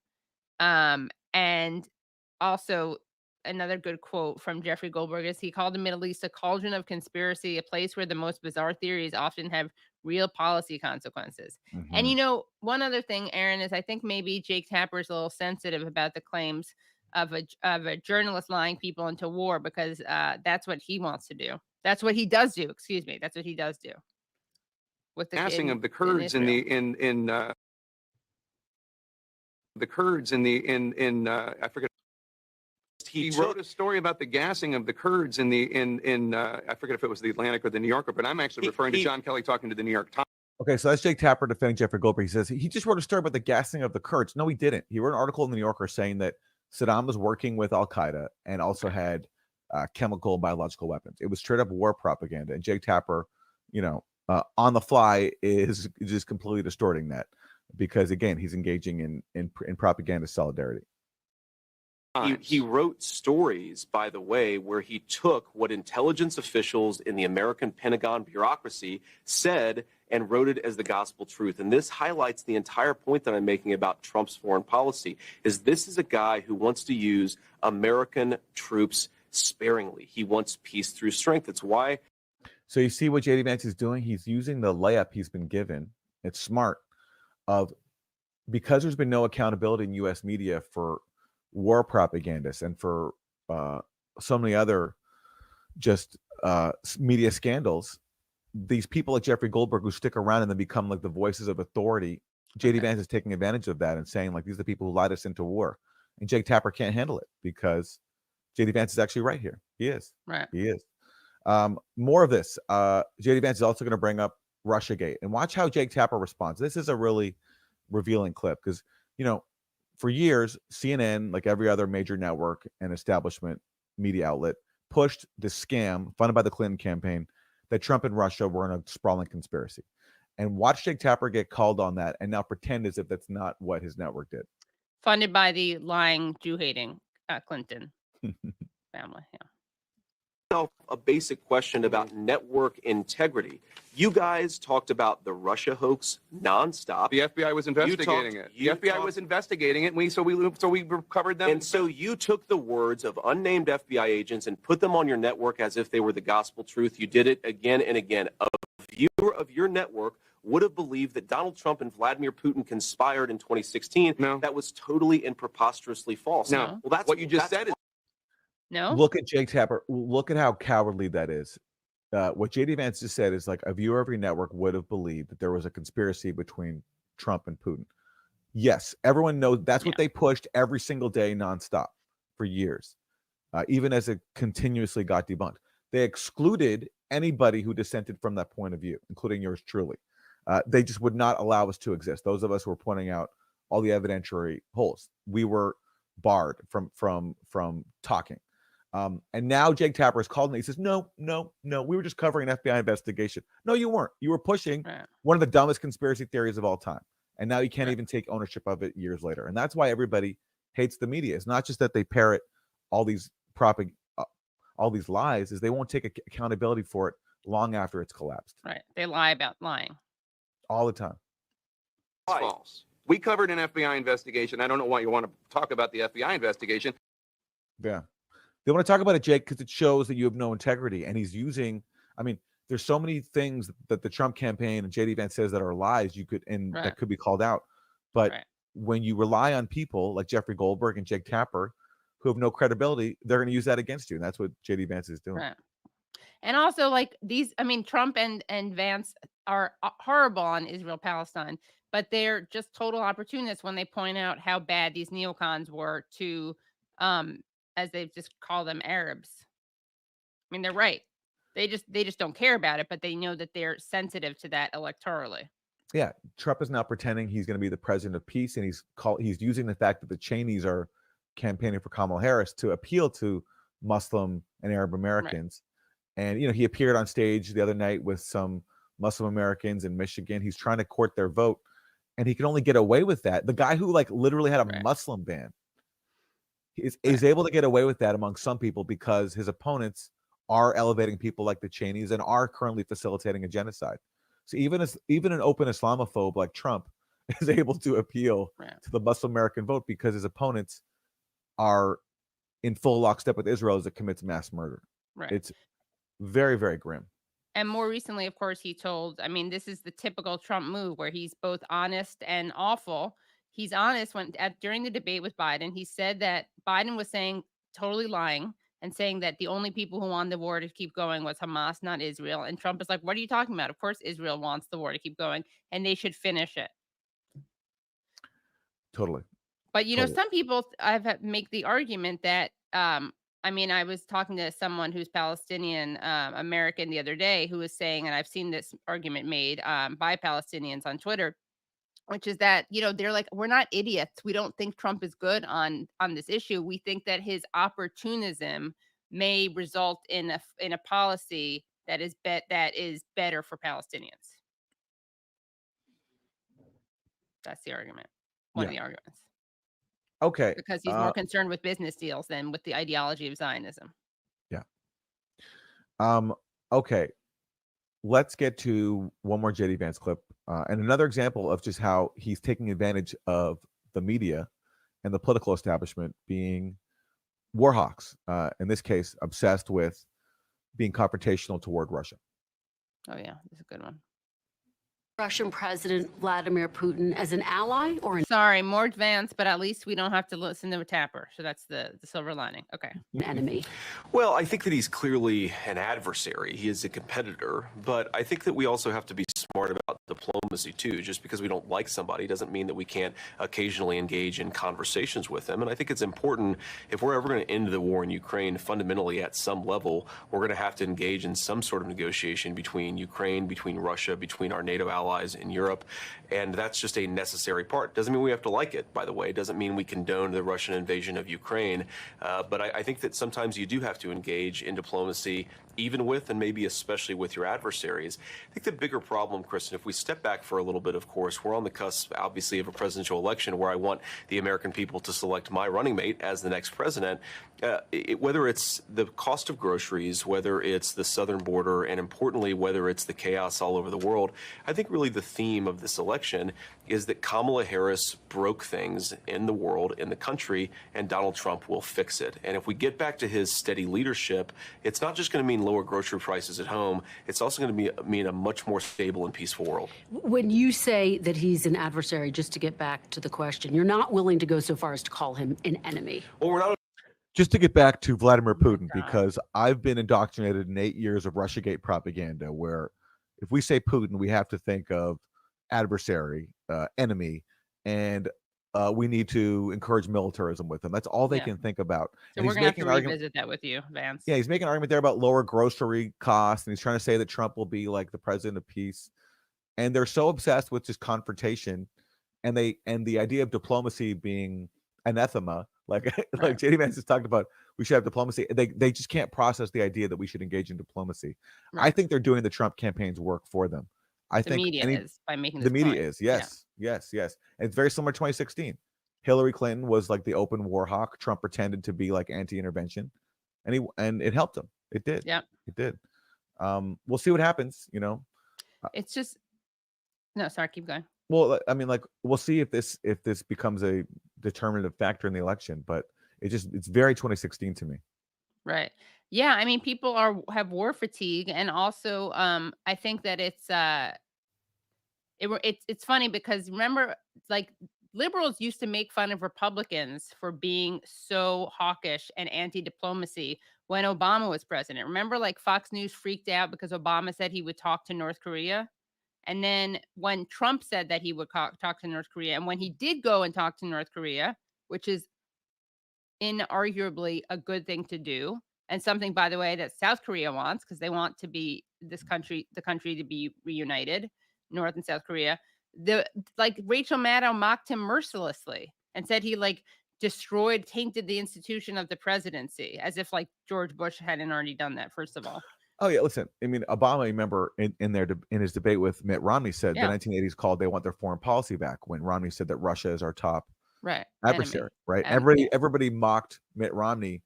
Speaker 1: And also, another good quote from Jeffrey Goldberg is he called the Middle East a cauldron of conspiracy, a place where the most bizarre theories often have real policy consequences.
Speaker 2: Mm-hmm.
Speaker 1: And one other thing, Aaron, is I think maybe Jake Tapper is a little sensitive about the claims of a journalist lying people into war, because that's what he wants to do. That's what he does do. Excuse me. That's what he does do. With the
Speaker 13: gassing of the Kurds in I forget. He wrote a story about the gassing of the Kurds in I forget if it was the Atlantic or the New Yorker, but I'm actually referring to John Kelly talking to the New York Times.
Speaker 2: Okay, so that's Jake Tapper defending Jeffrey Goldberg. He says he just wrote a story about the gassing of the Kurds. No, he didn't. He wrote an article in the New Yorker saying that Saddam was working with Al-Qaeda and also had chemical and biological weapons. It was straight up war propaganda. And Jake Tapper, on the fly is just completely distorting that, because again, he's engaging in propaganda solidarity.
Speaker 12: He wrote stories, by the way, where he took what intelligence officials in the American Pentagon bureaucracy said and wrote it as the gospel truth. And this highlights the entire point that I'm making about Trump's foreign policy, is this is a guy who wants to use American troops sparingly. He wants peace through strength. It's why.
Speaker 2: So you see what J.D. Vance is doing? He's using the layup he's been given. It's smart, because there's been no accountability in U.S. media for war propagandists and for so many other just media scandals. These people like Jeffrey Goldberg who stick around and then become like the voices of authority. J.D. Vance is taking advantage of that and saying, like, these are the people who lied us into war. And Jake Tapper can't handle it because J.D. Vance is actually right here. He is.
Speaker 1: Right.
Speaker 2: He is. More of this. J.D. Vance is also going to bring up Russiagate, and watch how Jake Tapper responds. This is a really revealing clip because, for years, CNN, like every other major network and establishment media outlet, pushed this scam funded by the Clinton campaign that Trump and Russia were in a sprawling conspiracy. and watch Jake Tapper get called on that and now pretend as if that's not what his network did.
Speaker 1: Funded by the lying, Jew-hating Clinton family. Yeah.
Speaker 12: A basic question about network integrity. You guys talked about the Russia hoax nonstop.
Speaker 13: The FBI was investigating it. The FBI was investigating it, and so we recovered them.
Speaker 12: And so you took the words of unnamed FBI agents and put them on your network as if they were the gospel truth. You did it again and again. A viewer of your network would have believed that Donald Trump and Vladimir Putin conspired in 2016.
Speaker 13: No.
Speaker 12: That was totally and preposterously false.
Speaker 13: No.
Speaker 12: Well, that's
Speaker 13: what you just said is
Speaker 1: No.
Speaker 2: Look at Jake Tapper. Look at how cowardly that is. What JD Vance just said is like a viewer of your network would have believed that there was a conspiracy between Trump and Putin. Yes, everyone knows that's what they pushed every single day nonstop for years, even as it continuously got debunked. They excluded anybody who dissented from that point of view, including yours truly. They just would not allow us to exist. Those of us who were pointing out all the evidentiary holes, we were barred from talking. And now Jake Tapper is called and he says, no, we were just covering an FBI investigation. No, you weren't. You were pushing one of the dumbest conspiracy theories of all time. And now you can't even take ownership of it years later. And that's why everybody hates the media. It's not just that they parrot all these lies, is they won't take accountability for it long after it's collapsed.
Speaker 1: Right. They lie about lying.
Speaker 2: All the time.
Speaker 13: false. We covered an FBI investigation. I don't know why you want to talk about the FBI investigation.
Speaker 2: Yeah. They want to talk about it, Jake, because it shows that you have no integrity. And he's using, I mean, there's so many things that the Trump campaign and JD Vance says that are lies that could be called out. But when you rely on people like Jeffrey Goldberg and Jake Tapper who have no credibility, they're going to use that against you. And that's what JD Vance is doing.
Speaker 1: Right. And also, like these, I mean, Trump and Vance are horrible on Israel-Palestine, but they're just total opportunists when they point out how bad these neocons were to, as they just call them, Arabs. I mean, they're right. They just don't care about it, but they know that they're sensitive to that electorally.
Speaker 2: Yeah, Trump is now pretending he's going to be the president of peace, and he's using the fact that the Cheneys are campaigning for Kamala Harris to appeal to Muslim and Arab Americans. Right. And he appeared on stage the other night with some Muslim Americans in Michigan. He's trying to court their vote, and he can only get away with that. The guy who literally had a Muslim ban is able to get away with that among some people because his opponents are elevating people like the Cheneys and are currently facilitating a genocide. So even an open Islamophobe like Trump is able to appeal to the Muslim American vote because his opponents are in full lockstep with Israel as it commits mass murder.
Speaker 1: Right.
Speaker 2: It's very, very grim.
Speaker 1: And more recently, of course, he told, I mean, this is the typical Trump move where he's both honest and awful. He's honest during the debate with Biden, he said that Biden was totally lying and saying that the only people who want the war to keep going was Hamas, not Israel. And Trump is like, what are you talking about? Of course, Israel wants the war to keep going and they should finish it.
Speaker 2: Totally.
Speaker 1: But, some people make the argument that, I mean, I was talking to someone who's Palestinian American the other day who was saying, and I've seen this argument made by Palestinians on Twitter, which is that, they're like, we're not idiots. We don't think Trump is good on this issue. We think that his opportunism may result in a policy that is better for Palestinians. That's the argument. One of the arguments.
Speaker 2: Okay.
Speaker 1: Because he's more concerned with business deals than with the ideology of Zionism.
Speaker 2: Yeah. Okay. Let's get to one more JD Vance clip and another example of just how he's taking advantage of the media and the political establishment being war hawks, in this case, obsessed with being confrontational toward Russia.
Speaker 1: Oh, yeah. This is a good one.
Speaker 4: Russian President Vladimir Putin as an ally or an
Speaker 1: Sorry, more Vance, but at least we don't have to listen to a Tapper. So that's the silver lining. Okay.
Speaker 4: enemy?
Speaker 12: Well, I think that he's clearly an adversary. He is a competitor, but I think that we also have to be smart about diplomacy too. Just because we don't like somebody doesn't mean that we can't occasionally engage in conversations with them. And I think it's important, if we're ever going to end the war in Ukraine, fundamentally at some level, we're going to have to engage in some sort of negotiation between Ukraine, between Russia, between our NATO allies in Europe, and that's just a necessary part. Doesn't mean we have to like it, by the way. Doesn't mean we condone the Russian invasion of Ukraine, but I think that sometimes you do have to engage in diplomacy, even with and maybe especially with your adversaries. I think the bigger problem, Kristen, if we step step back for a little bit, of course, we're on the cusp, obviously, of a presidential election where I want the American people to select my running mate as the next president. Whether it's the cost of groceries, whether it's the southern border, and importantly, whether it's the chaos all over the world, I think really the theme of this election is that Kamala Harris broke things in the world, in the country, and Donald Trump will fix it. And if we get back to his steady leadership, it's not just going to mean lower grocery prices at home, it's also going to mean a much more stable and peaceful world.
Speaker 4: When you say that he's an adversary, just to get back to the question, you're not willing to go so far as to call him an enemy.
Speaker 12: Well, we're not.
Speaker 2: Just to get back to Vladimir Putin, because I've been indoctrinated in 8 years of Russiagate propaganda, where if we say Putin, we have to think of adversary, enemy, and we need to encourage militarism with him. That's all they can think about.
Speaker 1: So
Speaker 2: And
Speaker 1: we're
Speaker 2: he's
Speaker 1: going to have
Speaker 2: making
Speaker 1: to
Speaker 2: an argument.
Speaker 1: revisit that with you, Vance.
Speaker 2: Yeah, he's making an argument there about lower grocery costs, and he's trying to say that Trump will be like the president of peace. And they're so obsessed with just confrontation, and the idea of diplomacy being anathema, like like JD Vance has talked about, we should have diplomacy. They just can't process the idea that we should engage in diplomacy. I think they're doing the Trump campaign's work for them. I
Speaker 1: The
Speaker 2: think
Speaker 1: media is by making
Speaker 2: the
Speaker 1: this
Speaker 2: media
Speaker 1: point.
Speaker 2: is yes. And it's very similar to 2016. Hillary Clinton was like the open war hawk. Trump pretended to be like anti-intervention, and it helped him. It did.
Speaker 1: Yeah,
Speaker 2: it did. We'll see what happens.
Speaker 1: It's just no. Sorry, keep going.
Speaker 2: Well, I mean, like, we'll see if this becomes a determinative factor in the election, but it's very 2016 to me.
Speaker 1: Right. Yeah. I mean, people have war fatigue, and also, I think that it's funny because remember, like, liberals used to make fun of Republicans for being so hawkish and anti-diplomacy when Obama was president. Remember, like, Fox News freaked out because Obama said he would talk to North Korea. And then when Trump said that he would talk to North Korea, and when he did go and talk to North Korea, which is inarguably a good thing to do, and something, by the way, that South Korea wants, because they want to be the country to be reunited, North and South Korea. Rachel Maddow mocked him mercilessly and said he tainted the institution of the presidency, as if like George Bush hadn't already done that, first of all.
Speaker 2: Oh yeah, listen. I mean, Obama, remember in his debate with Mitt Romney, said the 1980s called they want their foreign policy back. When Romney said that Russia is our top adversary, right? Everybody mocked Mitt Romney,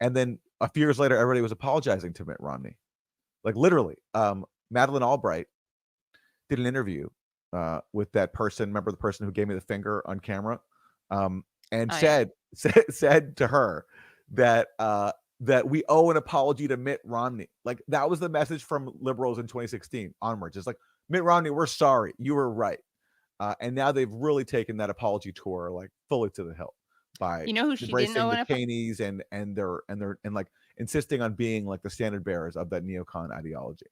Speaker 2: and then a few years later, everybody was apologizing to Mitt Romney, like literally. Madeleine Albright did an interview with that person. Remember the person who gave me the finger on camera, and said to her that that we owe an apology to Mitt Romney. Like, that was the message from liberals in 2016 onwards. It's like, Mitt Romney, we're sorry, you were right. And now they've really taken that apology tour like fully to the hill by
Speaker 1: who she
Speaker 2: embracing
Speaker 1: didn't owe
Speaker 2: the Cheneys and they're like insisting on being like the standard bearers of that neocon ideology.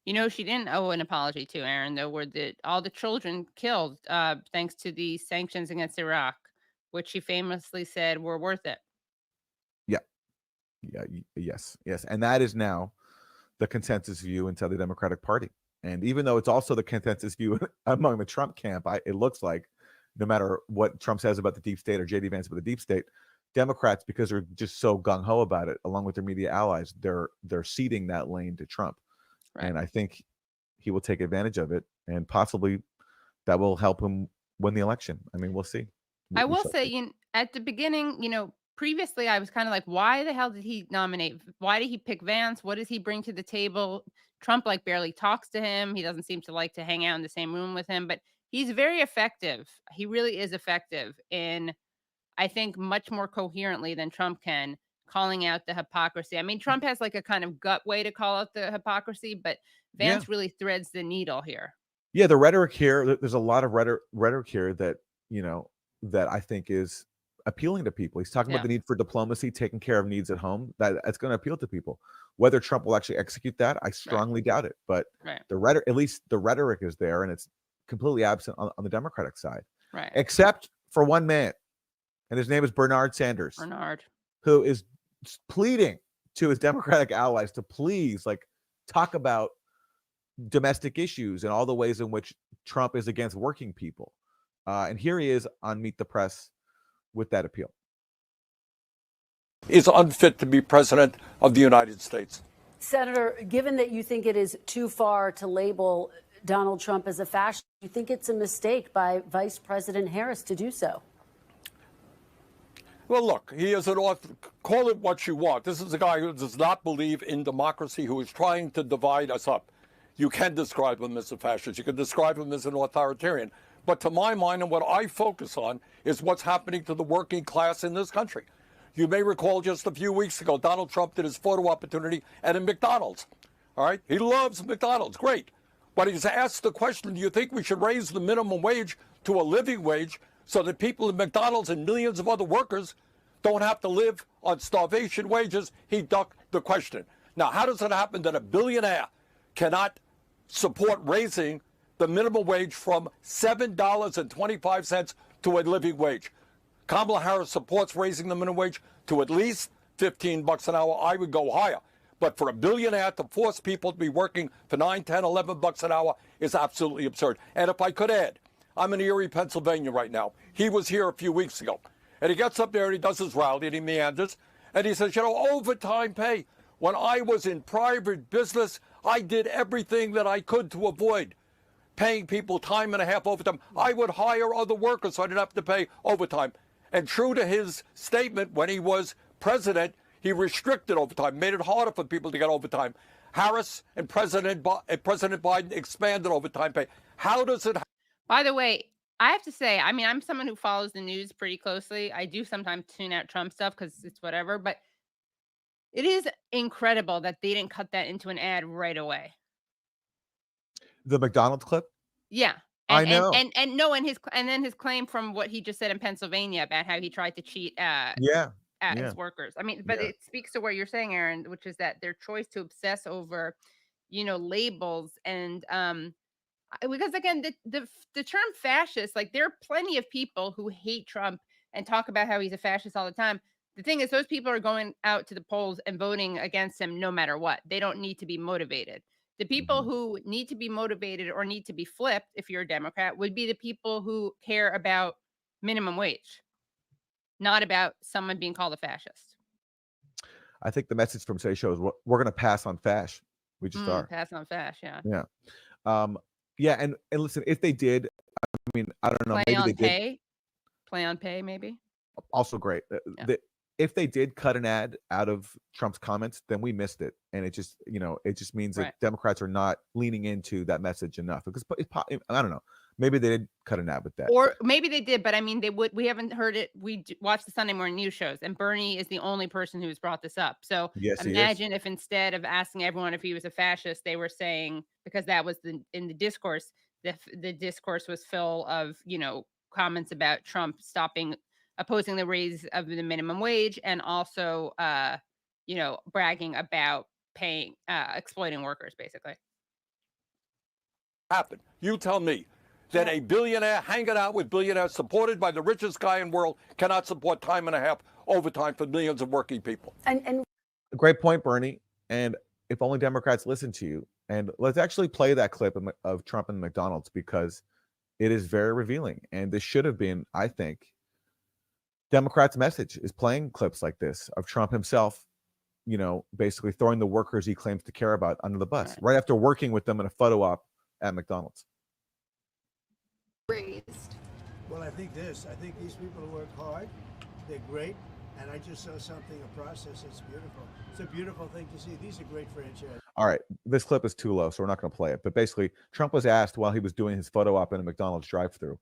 Speaker 1: She didn't owe an apology to, Aaron, though, were all the children killed thanks to the sanctions against Iraq, which she famously said were worth it.
Speaker 2: Yes. And that is now the consensus view inside the Democratic Party. And even though it's also the consensus view among the Trump camp, it looks like no matter what Trump says about the deep state or JD Vance about the deep state, Democrats, because they're just so gung-ho about it, along with their media allies, they're ceding that lane to Trump. Right. And I think he will take advantage of it, and possibly that will help him win the election. I mean, we'll see.
Speaker 1: I will say, at the beginning, previously I was kind of like, why the hell did he nominate? Why did he pick Vance? What does he bring to the table? Trump barely talks to him. He doesn't seem to like to hang out in the same room with him, but he's very effective. He really is effective in, I think, much more coherently than Trump can, calling out the hypocrisy. I mean, Trump has like a kind of gut way to call out the hypocrisy, but Vance really threads the needle here. Yeah,
Speaker 2: the rhetoric here, there's a lot of rhetoric here that, that I think is appealing to people. He's talking about the need for diplomacy, taking care of needs at home. That's going to appeal to people. Whether Trump will actually execute that, I strongly doubt it. But the rhetoric, at least the rhetoric is there, and it's completely absent on the Democratic side. Right. Except for one man, and his name is Bernard Sanders. Who is pleading to his Democratic allies to please talk about domestic issues and all the ways in which Trump is against working people. And here he is on Meet the Press with that appeal.
Speaker 14: Is unfit to be president of the United States.
Speaker 4: Senator, given that you think it is too far to label Donald Trump as a fascist. Do you think it's a mistake by Vice President Harris to do so?
Speaker 14: Well, look, he is an author. Call it what you want. This is a guy who does not believe in democracy, who is trying to divide us up. You can describe him as a fascist. You can describe him as an authoritarian. But to my mind, and what I focus on, is what's happening to the working class in this country. You may recall just a few weeks ago, Donald Trump did his photo opportunity at a McDonald's. All right? He loves McDonald's. Great. But he's asked the question, do you think we should raise the minimum wage to a living wage so that people at McDonald's and millions of other workers don't have to live on starvation wages? He ducked the question. Now, how does it happen that a billionaire cannot support raising the minimum wage from $7.25 to a living wage? Kamala Harris supports raising the minimum wage to at least $15 an hour. I would go higher. But for a billionaire to force people to be working for $9, $10, $11 an hour is absolutely absurd. And if I could add, I'm in Erie, Pennsylvania right now. He was here a few weeks ago. And he gets up there and he does his rally and he meanders. And he says, you know, overtime pay. When I was in private business, I did everything that I could to avoid paying people time and a half overtime. I would hire other workers so I didn't have to pay overtime. And true to his statement, when he was president, he restricted overtime, made it harder for people to get overtime. Harris and President Biden expanded overtime pay. How does it?
Speaker 1: By the way, I have to say, I mean, I'm someone who follows the news pretty closely. I do sometimes tune out Trump stuff because it's whatever, but it is incredible that they didn't cut that into an ad right away.
Speaker 2: The McDonald's clip?
Speaker 1: Yeah.
Speaker 2: I know.
Speaker 1: And no, and then his claim from what he just said in Pennsylvania about how he tried to cheat his workers. I mean, but it speaks to what you're saying, Aaron, which is that their choice to obsess over, labels and because again, the term fascist, like there are plenty of people who hate Trump and talk about how he's a fascist all the time. The thing is, those people are going out to the polls and voting against him no matter what. They don't need to be motivated. The people who need to be motivated or need to be flipped, if you're a Democrat, would be the people who care about minimum wage, not about someone being called a fascist.
Speaker 2: I think the message from today's show is we're going to pass on fash. We just are.
Speaker 1: Pass on fash, yeah.
Speaker 2: Yeah. Yeah, and listen, if they did, I mean, I don't know.
Speaker 1: Play on pay? Play on pay, maybe?
Speaker 2: Also great. If they did cut an ad out of Trump's comments, then we missed it. And it just, it just means that Democrats are not leaning into that message enough. Because I don't know. Maybe they did cut an ad with that.
Speaker 1: Or maybe they did, but I mean, we haven't heard it. We watch the Sunday morning news shows, and Bernie is the only person who's brought this up. So imagine if instead of asking everyone if he was a fascist, they were saying, because that was in the discourse, the discourse was full of, comments about Trump opposing the raise of the minimum wage, and also, bragging about paying, exploiting workers, basically.
Speaker 14: Happen. You tell me that a billionaire hanging out with billionaires supported by the richest guy in the world cannot support time and a half overtime for millions of working people.
Speaker 4: And
Speaker 2: great point, Bernie. And if only Democrats listen to you. And let's actually play that clip of Trump and McDonald's, because it is very revealing. And this should have been, I think, Democrats' message is playing clips like this of Trump himself, basically throwing the workers he claims to care about under the bus, right after working with them in a photo op at McDonald's.
Speaker 10: Raised. Well, I think these people work hard. They're great. And I just saw something, a process that's beautiful. It's a beautiful thing to see. These are great franchises.
Speaker 2: All right. This clip is too low, so we're not going to play it. But basically, Trump was asked while he was doing his photo op in a McDonald's drive-thru,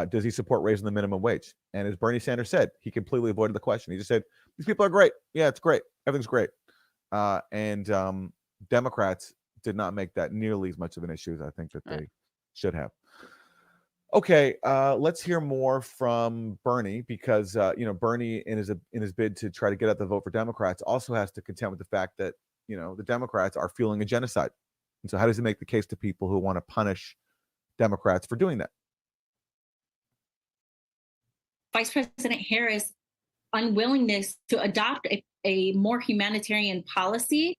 Speaker 2: does he support raising the minimum wage? And as Bernie Sanders said, he completely avoided the question. He just said, these people are great. Yeah, it's great. Everything's great. And Democrats did not make that nearly as much of an issue as I think that they should have. Okay, let's hear more from Bernie, because Bernie, in his bid to try to get out the vote for Democrats, also has to contend with the fact that the Democrats are fueling a genocide. And so, how does he make the case to people who want to punish Democrats for doing that?
Speaker 15: Vice President Harris' unwillingness to adopt a more humanitarian policy,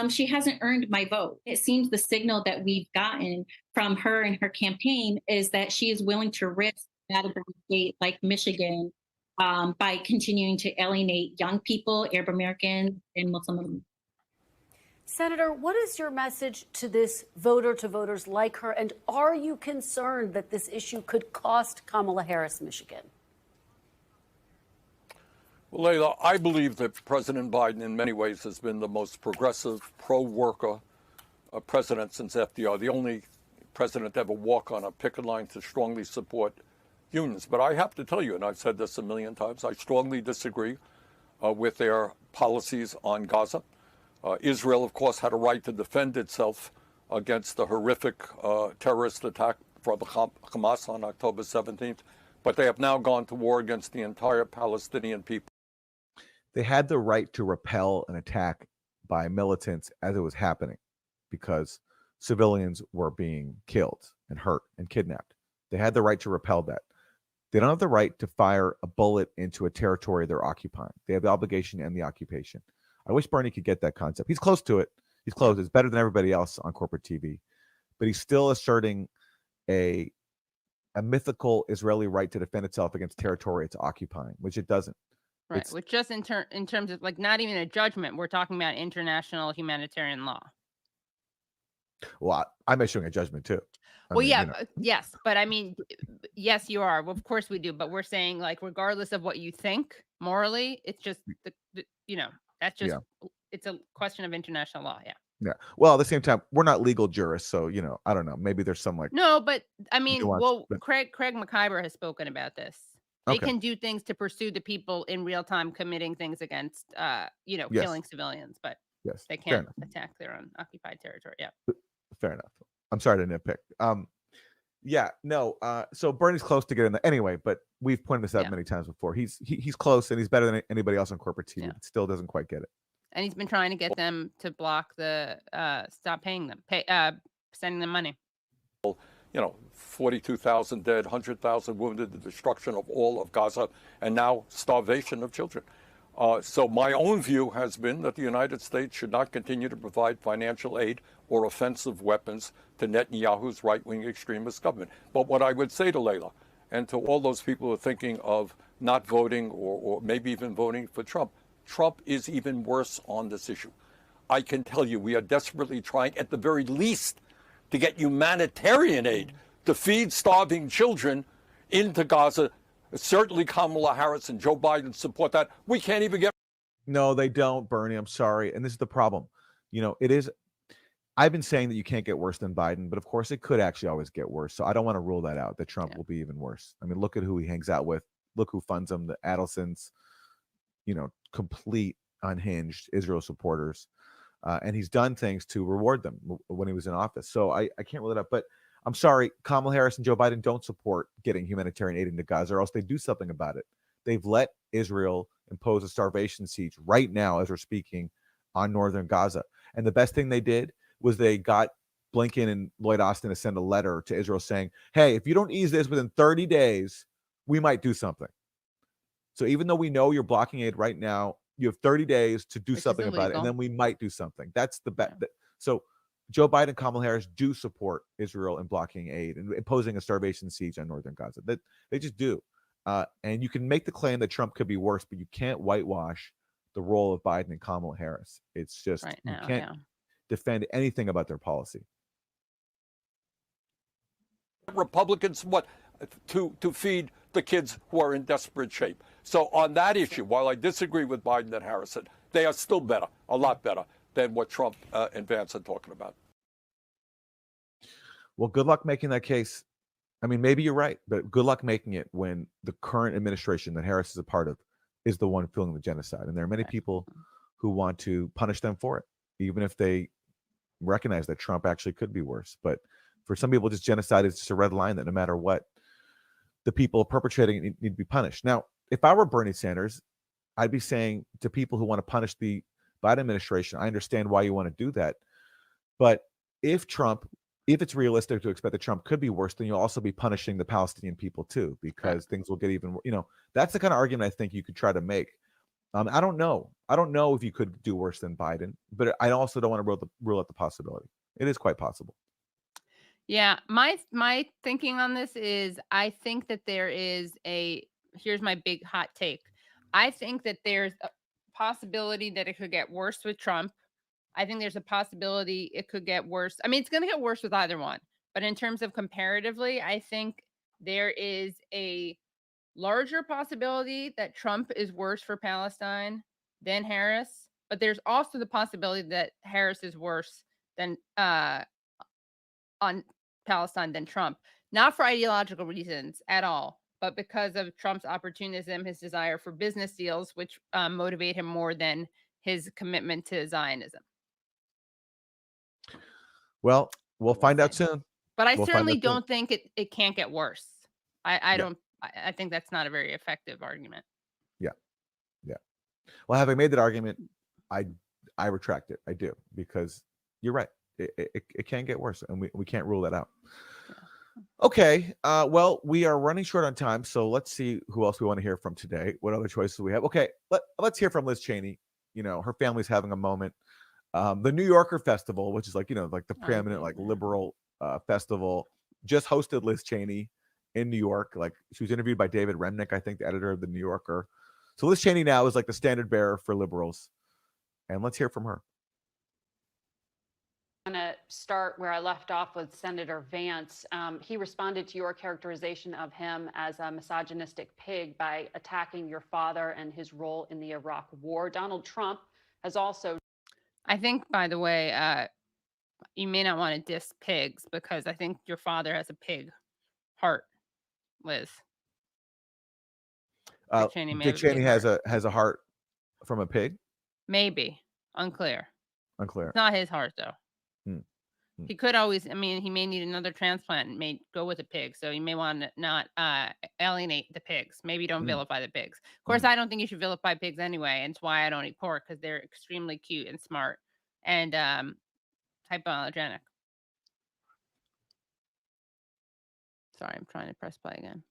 Speaker 15: she hasn't earned my vote. It seems the signal that we've gotten from her and her campaign is that she is willing to risk battleground state like Michigan by continuing to alienate young people, Arab Americans, and Muslim women.
Speaker 4: Senator, what is your message to this voter, to voters like her? And are you concerned that this issue could cost Kamala Harris Michigan?
Speaker 14: Well, Layla, I believe that President Biden in many ways has been the most progressive, pro-worker president since FDR, the only president to ever walk on a picket line to strongly support unions. But I have to tell you, and I've said this a million times, I strongly disagree with their policies on Gaza. Israel, of course, had a right to defend itself against the horrific terrorist attack from Hamas on October 17th, but they have now gone to war against the entire Palestinian people.
Speaker 2: They had the right to repel an attack by militants as it was happening because civilians were being killed and hurt and kidnapped. They had the right to repel that. They don't have the right to fire a bullet into a territory they're occupying. They have the obligation to end the occupation. I wish Bernie could get that concept. He's close to it. He's close. It's better than everybody else on corporate TV. But he's still asserting a mythical Israeli right to defend itself against territory it's occupying, which it doesn't.
Speaker 1: Right, which just in terms of like not even a judgment, we're talking about international humanitarian law.
Speaker 2: Well, I'm issuing a judgment too.
Speaker 1: Yes, but I mean, yes, you are. Well, of course we do, but we're saying like regardless of what you think morally, it's just that's just it's a question of international law. Yeah.
Speaker 2: Yeah. Well, at the same time, we're not legal jurists, so I don't know. Maybe there's some like
Speaker 1: no, but I mean,
Speaker 2: nuance, but
Speaker 1: Craig McIver has spoken about this. They can do things to pursue the people in real time committing things against, killing civilians, but they can't attack their own occupied territory. Yeah.
Speaker 2: Fair enough. I'm sorry to nitpick. So Bernie's close to getting that anyway, but we've pointed this out many times before. He's close and he's better than anybody else on corporate TV. But still doesn't quite get it.
Speaker 1: And he's been trying to get them to block the stop paying them, sending them money.
Speaker 14: 42,000 dead, 100,000 wounded, the destruction of all of Gaza, and now starvation of children. So my own view has been that the United States should not continue to provide financial aid or offensive weapons to Netanyahu's right-wing extremist government. But what I would say to Layla and to all those people who are thinking of not voting or maybe even voting for Trump, Trump is even worse on this issue. I can tell you we are desperately trying, at the very least, to get humanitarian aid to feed starving children into Gaza. Certainly Kamala Harris and Joe Biden support that. We can't even get.
Speaker 2: No, they don't, Bernie. I'm sorry. And this is the problem. It is. I've been saying that you can't get worse than Biden, but of course it could actually always get worse. So I don't want to rule that out, that Trump will be even worse. I mean, look at who he hangs out with. Look who funds him, the Adelsons, complete unhinged Israel supporters. And he's done things to reward them when he was in office. So I can't rule it out. But I'm sorry, Kamala Harris and Joe Biden don't support getting humanitarian aid into Gaza, or else they do something about it. They've let Israel impose a starvation siege right now as we're speaking on northern Gaza. And the best thing they did was they got Blinken and Lloyd Austin to send a letter to Israel saying, hey, if you don't ease this within 30 days, we might do something. So even though we know you're blocking aid right now, you have 30 days to do something about it, and then we might do something. That's the bet. So Joe Biden and Kamala Harris do support Israel in blocking aid and imposing a starvation siege on northern Gaza. That they just do. And you can make the claim that Trump could be worse, but you can't whitewash the role of Biden and Kamala Harris. It's just you can't defend anything about their policy.
Speaker 14: Republicans to feed the kids who are in desperate shape. So on that issue, while I disagree with Biden and Harris, they are still better, a lot better than what Trump and Vance are talking about.
Speaker 2: Well, good luck making that case. I mean, maybe you're right, but good luck making it when the current administration that Harris is a part of is the one fueling the genocide. And there are many people who want to punish them for it, even if they recognize that Trump actually could be worse. But for some people, just genocide is just a red line that no matter what, the people perpetrating it need to be punished. Now, if I were Bernie Sanders, I'd be saying to people who want to punish the Biden administration, I understand why you want to do that. But if it's realistic to expect that Trump could be worse, then you'll also be punishing the Palestinian people too, because things will get even, that's the kind of argument I think you could try to make. I don't know. I don't know if you could do worse than Biden, but I also don't want to rule out the possibility. It is quite possible.
Speaker 1: Yeah, my thinking on this is I think that there is here's my big hot take. I think that there's a possibility that it could get worse with Trump. I think there's a possibility it could get worse. I mean, it's going to get worse with either one. But in terms of comparatively, I think there is a larger possibility that Trump is worse for Palestine than Harris. But there's also the possibility that Harris is worse than on Palestine than Trump. Not for ideological reasons at all, but because of Trump's opportunism, his desire for business deals, which motivate him more than his commitment to Zionism.
Speaker 2: Well, we'll find out soon.
Speaker 1: But I
Speaker 2: We'll find
Speaker 1: certainly
Speaker 2: out soon.
Speaker 1: don't think it can't get worse. I think that's not a very effective argument.
Speaker 2: Yeah. Well, having made that argument, I retract it. I do, because you're right. It can get worse, and we can't rule that out. Okay. Well, we are running short on time, so let's see who else we want to hear from today. What other choices we have? Okay, let's hear from Liz Cheney. Her family's having a moment. The New Yorker Festival, which is like the preeminent liberal festival, just hosted Liz Cheney in New York. Like, she was interviewed by David Remnick, I think, the editor of the New Yorker. So Liz Cheney now is like the standard bearer for liberals, and let's hear from her.
Speaker 16: I'm going to start where I left off with Senator Vance. He responded to your characterization of him as a misogynistic pig by attacking your father and his role in the Iraq War. Donald Trump has also...
Speaker 1: I think, by the way, you may not want to diss pigs, because I think your father has a pig heart, Liz.
Speaker 2: Dick Cheney has a heart from a pig?
Speaker 1: Maybe. Unclear.
Speaker 2: Unclear.
Speaker 1: It's not his heart, though. He could always, he may need another transplant and may go with a pig. So you may want to not alienate the pigs. Maybe don't vilify the pigs. Of course, I don't think you should vilify pigs anyway. And it's why I don't eat pork, because they're extremely cute and smart and hypoallergenic. Sorry, I'm trying to press play again.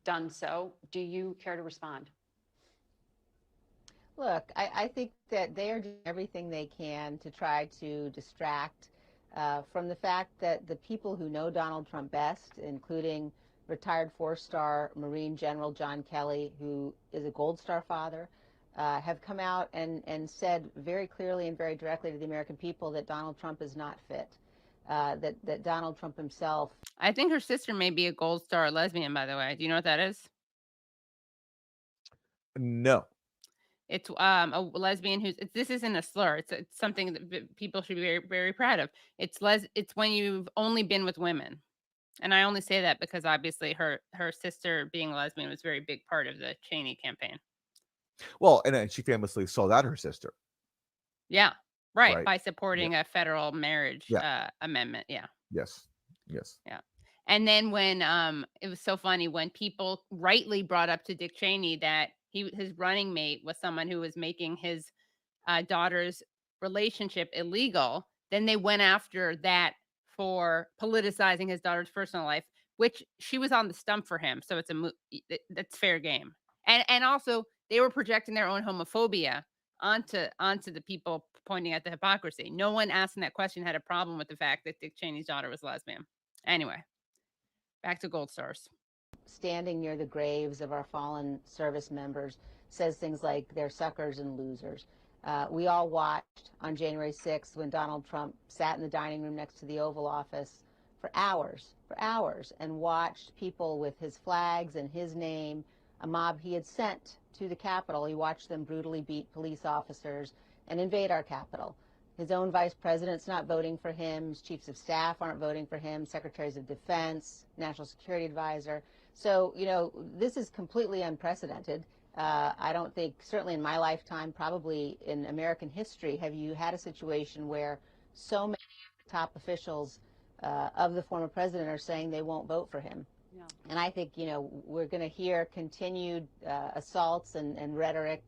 Speaker 16: Done so. Do you care to respond?
Speaker 17: Look, I think that they are doing everything they can to try to distract from the fact that the people who know Donald Trump best, including retired 4-star Marine General John Kelly, who is a Gold Star father, have come out and said very clearly and very directly to the American people that Donald Trump is not fit, that Donald Trump himself...
Speaker 1: I think her sister may be a Gold Star lesbian, by the way. Do you know what that is?
Speaker 2: No.
Speaker 1: It's a lesbian who's... This isn't a slur. It's something that people should be very, very proud of. It's when you've only been with women. And I only say that because obviously her sister being a lesbian was a very big part of the Cheney campaign.
Speaker 2: Well, and then she famously sold out her sister.
Speaker 1: Yeah, right. By supporting a federal marriage amendment. Yeah.
Speaker 2: Yes.
Speaker 1: Yeah. And then when it was so funny when people rightly brought up to Dick Cheney that his running mate was someone who was making his daughter's relationship illegal, then they went after that for politicizing his daughter's personal life, which she was on the stump for him. So that's fair game. And also they were projecting their own homophobia onto the people pointing at the hypocrisy. No one asking that question had a problem with the fact that Dick Cheney's daughter was lesbian. Anyway, back to Gold Stars.
Speaker 17: Standing near the graves of our fallen service members says things like they're suckers and losers. We all watched on January 6th when Donald Trump sat in the dining room next to the Oval Office for hours, and watched people with his flags and his name, a mob he had sent to the Capitol. He watched them brutally beat police officers and invade our Capitol. His own vice president's not voting for him. His chiefs of staff aren't voting for him. Secretaries of Defense, National Security Advisor. So, this is completely unprecedented. I don't think, certainly in my lifetime, probably in American history, have you had a situation where so many top officials of the former president are saying they won't vote for him. Yeah. And I think, we're going to hear continued assaults and rhetoric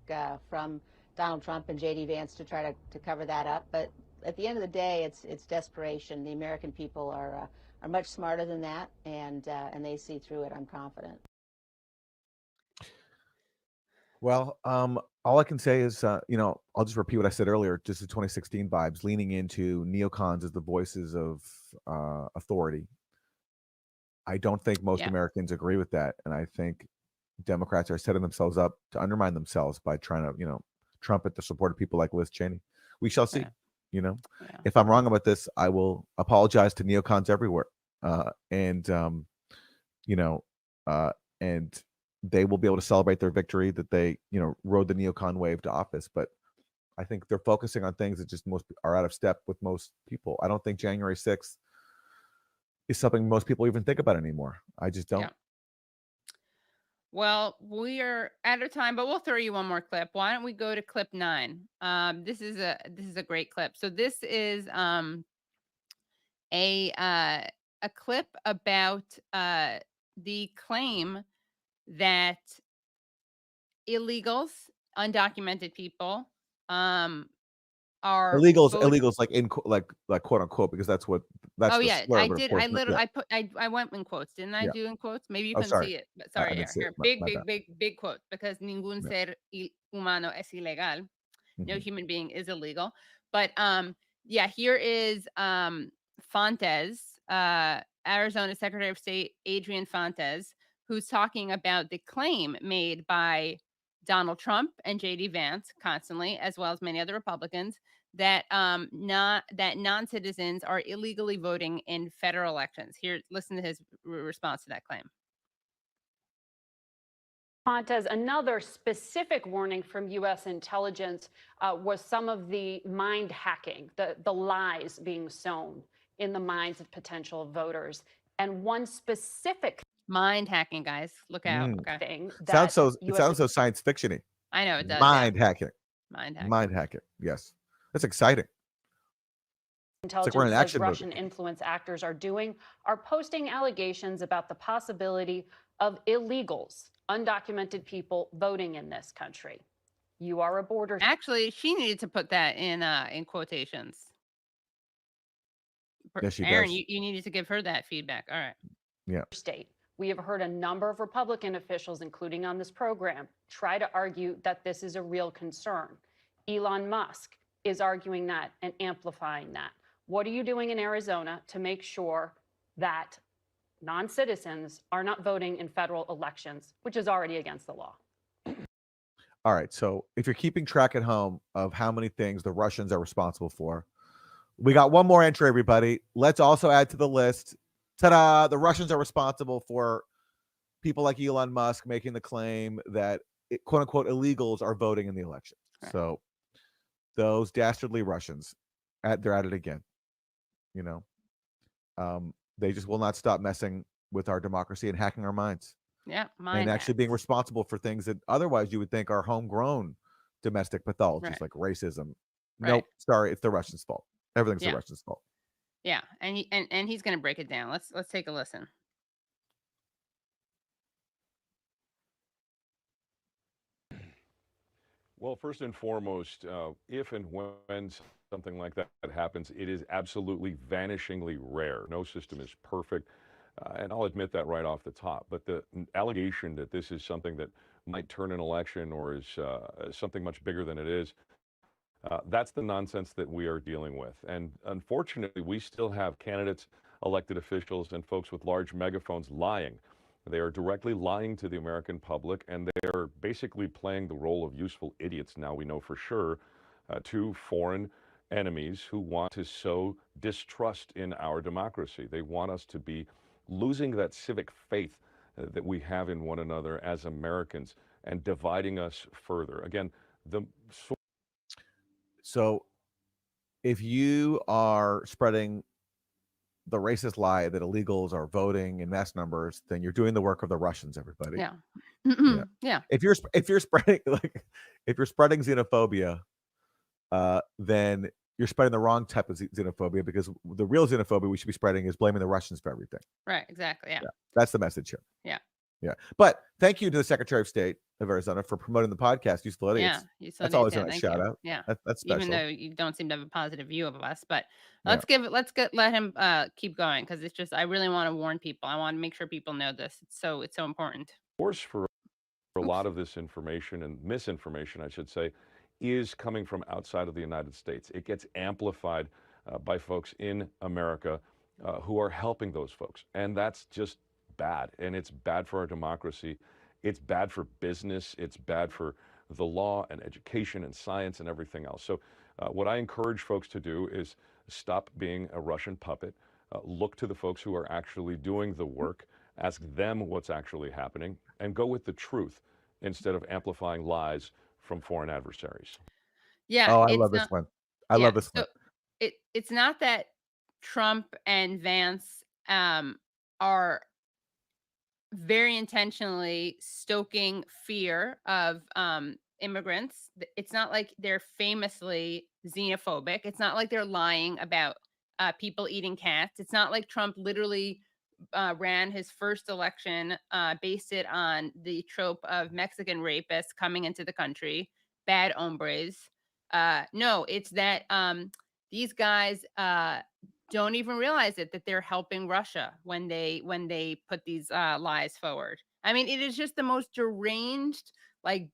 Speaker 17: from Donald Trump and J.D. Vance to try to cover that up. But at the end of the day, it's desperation. The American people are much smarter than that, and they see through it, I'm confident.
Speaker 2: Well, all I can say is, I'll just repeat what I said earlier, just the 2016 vibes, leaning into neocons as the voices of authority. I don't think most Americans agree with that. And I think Democrats are setting themselves up to undermine themselves by trying to, trumpet the support of people like Liz Cheney. We shall see. You know,
Speaker 1: Yeah.
Speaker 2: if I'm wrong about this, I will apologize to neocons everywhere. And you know, and they will be able to celebrate their victory that they, rode the neocon wave to office. But I think they're focusing on things that just most are out of step with most people. I don't think January 6th is something most people even think about anymore. I just don't.
Speaker 1: Yeah. Well, we are out of time, but we'll throw you one more clip. Why don't we go to clip 9? This is a great clip. So this is a clip about the claim that illegals, undocumented people, are
Speaker 2: Illegals, like like quote unquote, because that's
Speaker 1: Oh
Speaker 2: the
Speaker 1: yeah,
Speaker 2: slur
Speaker 1: I
Speaker 2: of it, of
Speaker 1: did.
Speaker 2: course.
Speaker 1: I
Speaker 2: But
Speaker 1: literally
Speaker 2: yeah,
Speaker 1: I went in quotes, didn't I?
Speaker 2: yeah.
Speaker 1: Do in quotes? Maybe you
Speaker 2: Oh,
Speaker 1: couldn't
Speaker 2: sorry.
Speaker 1: see it, but
Speaker 2: I
Speaker 1: sorry.
Speaker 2: didn't
Speaker 1: Yeah,
Speaker 2: see it.
Speaker 1: here, big,
Speaker 2: My bad.
Speaker 1: big quote, because ningún
Speaker 2: Yeah.
Speaker 1: ser humano es ilegal. No
Speaker 2: Mhm.
Speaker 1: human being is illegal. But yeah, here is Fontes, Arizona Secretary of State Adrian Fontes, who's talking about the claim made by Donald Trump and JD Vance constantly, as well as many other Republicans, that non-citizens are illegally voting in federal elections. Here, listen to his response to that claim.
Speaker 16: Fontes, another specific warning from U.S. intelligence was some of the mind hacking, the lies being sown in the minds of potential voters. And one specific
Speaker 1: mind hacking, guys, look out. Okay.
Speaker 16: thing
Speaker 2: It
Speaker 16: that
Speaker 2: sounds so science fiction-y.
Speaker 1: I know it does.
Speaker 2: Mind hacking.
Speaker 1: Mind hacking.
Speaker 2: Mind hacking. Yes, that's exciting.
Speaker 16: Intelligence
Speaker 2: we're in an
Speaker 16: says
Speaker 2: action
Speaker 16: Russian
Speaker 2: movie.
Speaker 16: influence actors are doing are posting allegations about the possibility of illegals, undocumented people voting in this country. You are a border.
Speaker 1: Actually, she needed to put that in quotations.
Speaker 2: Yes, she
Speaker 1: Aaron,
Speaker 2: does.
Speaker 1: you needed to give her that feedback. All right.
Speaker 2: Yeah.
Speaker 16: State. We have heard a number of Republican officials, including on this program, try to argue that this is a real concern. Elon Musk is arguing that and amplifying that. What are you doing in Arizona to make sure that non-citizens are not voting in federal elections, which is already against the law?
Speaker 2: All right. So if you're keeping track at home of how many things the Russians are responsible for, we got one more entry, everybody. Let's also add to the list. Ta-da! The Russians are responsible for people like Elon Musk making the claim that quote unquote illegals are voting in the election.
Speaker 1: Right.
Speaker 2: So those dastardly Russians, they're at it again. They just will not stop messing with our democracy and hacking our minds.
Speaker 1: Yeah,
Speaker 2: and actually being responsible for things that otherwise you would think are homegrown domestic pathologies,
Speaker 1: Right.
Speaker 2: like racism.
Speaker 1: Right.
Speaker 2: Nope, sorry, it's the Russians' fault. Everything's
Speaker 1: Yeah.
Speaker 2: the Russians' fault.
Speaker 1: Yeah, and he's going to break it down. Let's take a listen.
Speaker 18: Well, first and foremost, if and when something like that happens, it is absolutely vanishingly rare. No system is perfect, and I'll admit that right off the top. But the allegation that this is something that might turn an election or is something much bigger than it is, that's the nonsense that we are dealing with. And unfortunately, we still have candidates, elected officials, and folks with large megaphones lying. They are directly lying to the American public, and they are basically playing the role of useful idiots, now we know for sure, to foreign enemies who want to sow distrust in our democracy. They want us to be losing that civic faith that we have in one another as Americans and dividing us further. Again,
Speaker 2: So if you are spreading the racist lie that illegals are voting in mass numbers, then you're doing the work of the Russians, everybody.
Speaker 1: Yeah.
Speaker 2: Yeah.
Speaker 1: Yeah.
Speaker 2: If you're spreading if you're spreading xenophobia, then you're spreading the wrong type of xenophobia, because the real xenophobia we should be spreading is blaming the Russians for everything.
Speaker 1: Right, exactly. Yeah.
Speaker 2: Yeah, that's the message here.
Speaker 1: Yeah.
Speaker 2: Yeah. But thank you to the Secretary of State of Arizona for promoting the podcast, Useful Idiots.
Speaker 1: Yeah,
Speaker 2: That's always a nice shout out.
Speaker 1: Yeah,
Speaker 2: That's special.
Speaker 1: even though you don't seem to have a positive view of us, but
Speaker 2: Yeah.
Speaker 1: let him keep going, because it's just I really want to warn people. I want to make sure people know this. It's so important.
Speaker 18: Of course, for a lot of this information and misinformation, I should say, is coming from outside of the United States. It gets amplified by folks in America who are helping those folks. And that's just bad. And it's bad for our democracy. It's bad for business. It's bad for the law and education and science and everything else. So What I encourage folks to do is stop being a Russian puppet, look to the folks who are actually doing the work, ask them what's actually happening, and go with the truth instead of amplifying lies from foreign adversaries.
Speaker 1: Yeah,
Speaker 2: Oh, I
Speaker 1: it's
Speaker 2: love this
Speaker 1: not.
Speaker 2: one. I
Speaker 1: Yeah,
Speaker 2: love this one.
Speaker 1: so it's not that Trump and Vance are very intentionally stoking fear of immigrants. It's not like they're famously xenophobic. It's not like they're lying about people eating cats. It's not like Trump literally ran his first election, based it on the trope of Mexican rapists coming into the country, bad hombres. No, it's that these guys don't even realize it, that they're helping Russia when they put these lies forward. I mean, it is just the most deranged, like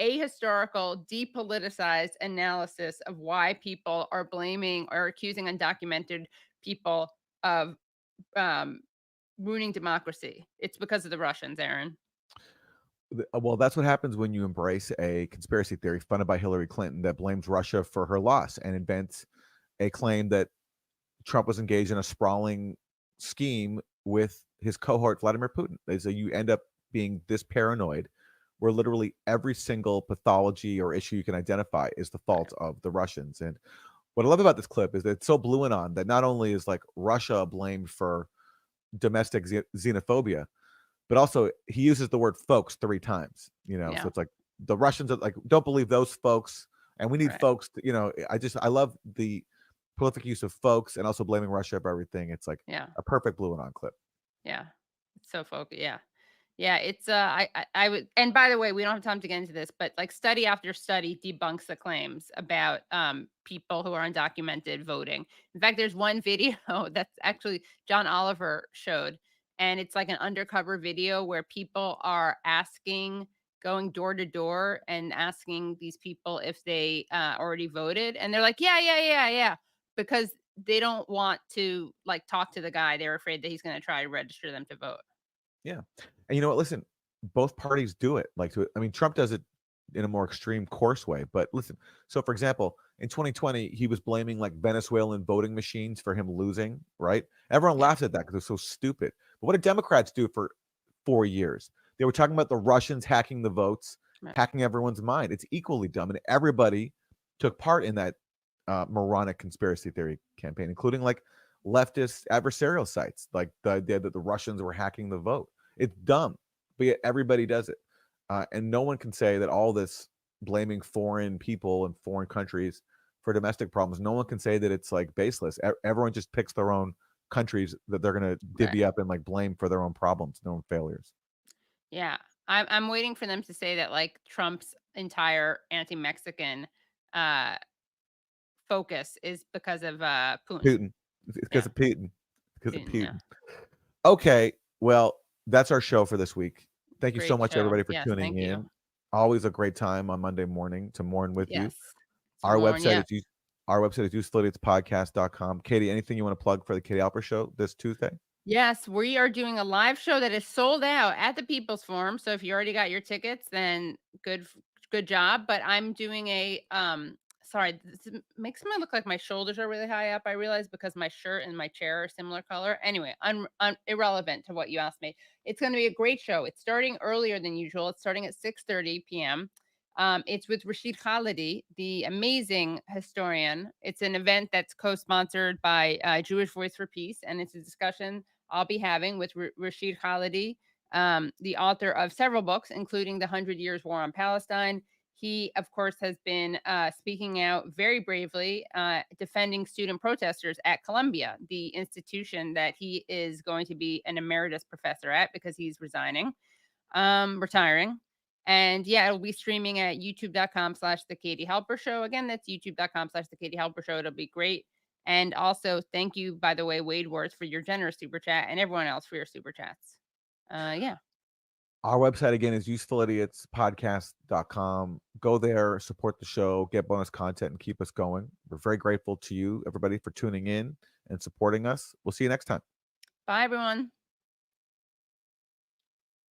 Speaker 1: ahistorical, depoliticized analysis of why people are blaming or accusing undocumented people of um, ruining democracy. It's because of the Russians, Aaron.
Speaker 2: Well, that's what happens when you embrace a conspiracy theory funded by Hillary Clinton that blames Russia for her loss and invents a claim that Trump was engaged in a sprawling scheme with his cohort Vladimir Putin. So you end up being this paranoid where literally every single pathology or issue you can identify is the fault of the Russians. And what I love about this clip is that it's so blue and on that not only is like Russia blamed for domestic xenophobia, but also he uses the word folks 3 times, you know. So
Speaker 1: Yeah.
Speaker 2: it's like the Russians are like, don't believe those folks, and we need
Speaker 1: Right.
Speaker 2: folks to, you know. I love the prolific use of folks and also blaming Russia for everything. It's like
Speaker 1: Yeah.
Speaker 2: a perfect blue and on clip.
Speaker 1: Yeah. It's so focused. Yeah. Yeah, it's I would, and by the way, we don't have time to get into this, but like study after study debunks the claims about people who are undocumented voting. In fact, there's one video that's actually John Oliver showed, and it's like an undercover video where people are going door to door and asking these people if they already voted, and they're like, yeah, because they don't want to like talk to the guy. They're afraid that he's going to try to register them to vote.
Speaker 2: Yeah. And you know what? Listen, both parties do it. Like, I mean, Trump does it in a more extreme, coarse way. But listen, so for example, in 2020, he was blaming like Venezuelan voting machines for him losing, right? Everyone laughed at that because it was so stupid. But what did Democrats do for 4 years? They were talking about the Russians hacking the votes,
Speaker 1: Right.
Speaker 2: hacking everyone's mind. It's equally dumb. And everybody took part in that moronic conspiracy theory campaign, including like leftist adversarial sites, like the idea that the Russians were hacking the vote. It's dumb, but yet everybody does it. And no one can say that all this blaming foreign people and foreign countries for domestic problems, no one can say that it's like baseless. Everyone just picks their own countries that they're going to divvy up and like blame for their own problems, their own failures.
Speaker 1: Yeah. I'm waiting for them to say that like Trump's entire anti-Mexican uh focus is because of Putin.
Speaker 2: Putin. It's because
Speaker 1: Yeah.
Speaker 2: of Putin. Because of
Speaker 1: Putin, yeah.
Speaker 2: Putin. Okay. Well, that's our show for this week. Thank you so
Speaker 1: Great
Speaker 2: much,
Speaker 1: show.
Speaker 2: everybody, for
Speaker 1: Yes,
Speaker 2: tuning
Speaker 1: thank you.
Speaker 2: in. Always a great time on Monday morning to mourn with you.
Speaker 1: Yes.
Speaker 2: Our
Speaker 1: mourn,
Speaker 2: website
Speaker 1: yeah.
Speaker 2: is usefulidiots.podcast.com. Katie, anything you want to plug for the Katie Halper Show this Tuesday?
Speaker 1: Yes, we are doing a live show that is sold out at the People's Forum. So if you already got your tickets, then good job. But I'm doing a sorry, this makes me look like my shoulders are really high up. I realize because my shirt and my chair are similar color. Anyway, irrelevant to what you asked me. It's going to be a great show. It's starting earlier than usual. It's starting at 6:30 p.m. It's with Rashid Khalidi, the amazing historian. It's an event that's co-sponsored by Jewish Voice for Peace, and it's a discussion I'll be having with Rashid Khalidi, the author of several books, including The 100 Years War on Palestine. He, of course, has been speaking out very bravely, defending student protesters at Columbia, the institution that he is going to be an emeritus professor at because he's retiring. And yeah, it'll be streaming at youtube.com/The Katie Halper Show. Again, that's youtube.com/The Katie Halper Show. It'll be great. And also, thank you, by the way, Wade Worth, for your generous super chat, and everyone else for your super chats. Yeah.
Speaker 2: Our website again is usefulidiots.podcast.com. Go there, support the show, get bonus content, and keep us going. We're very grateful to you, everybody, for tuning in and supporting us. We'll see you next time.
Speaker 1: Bye, everyone.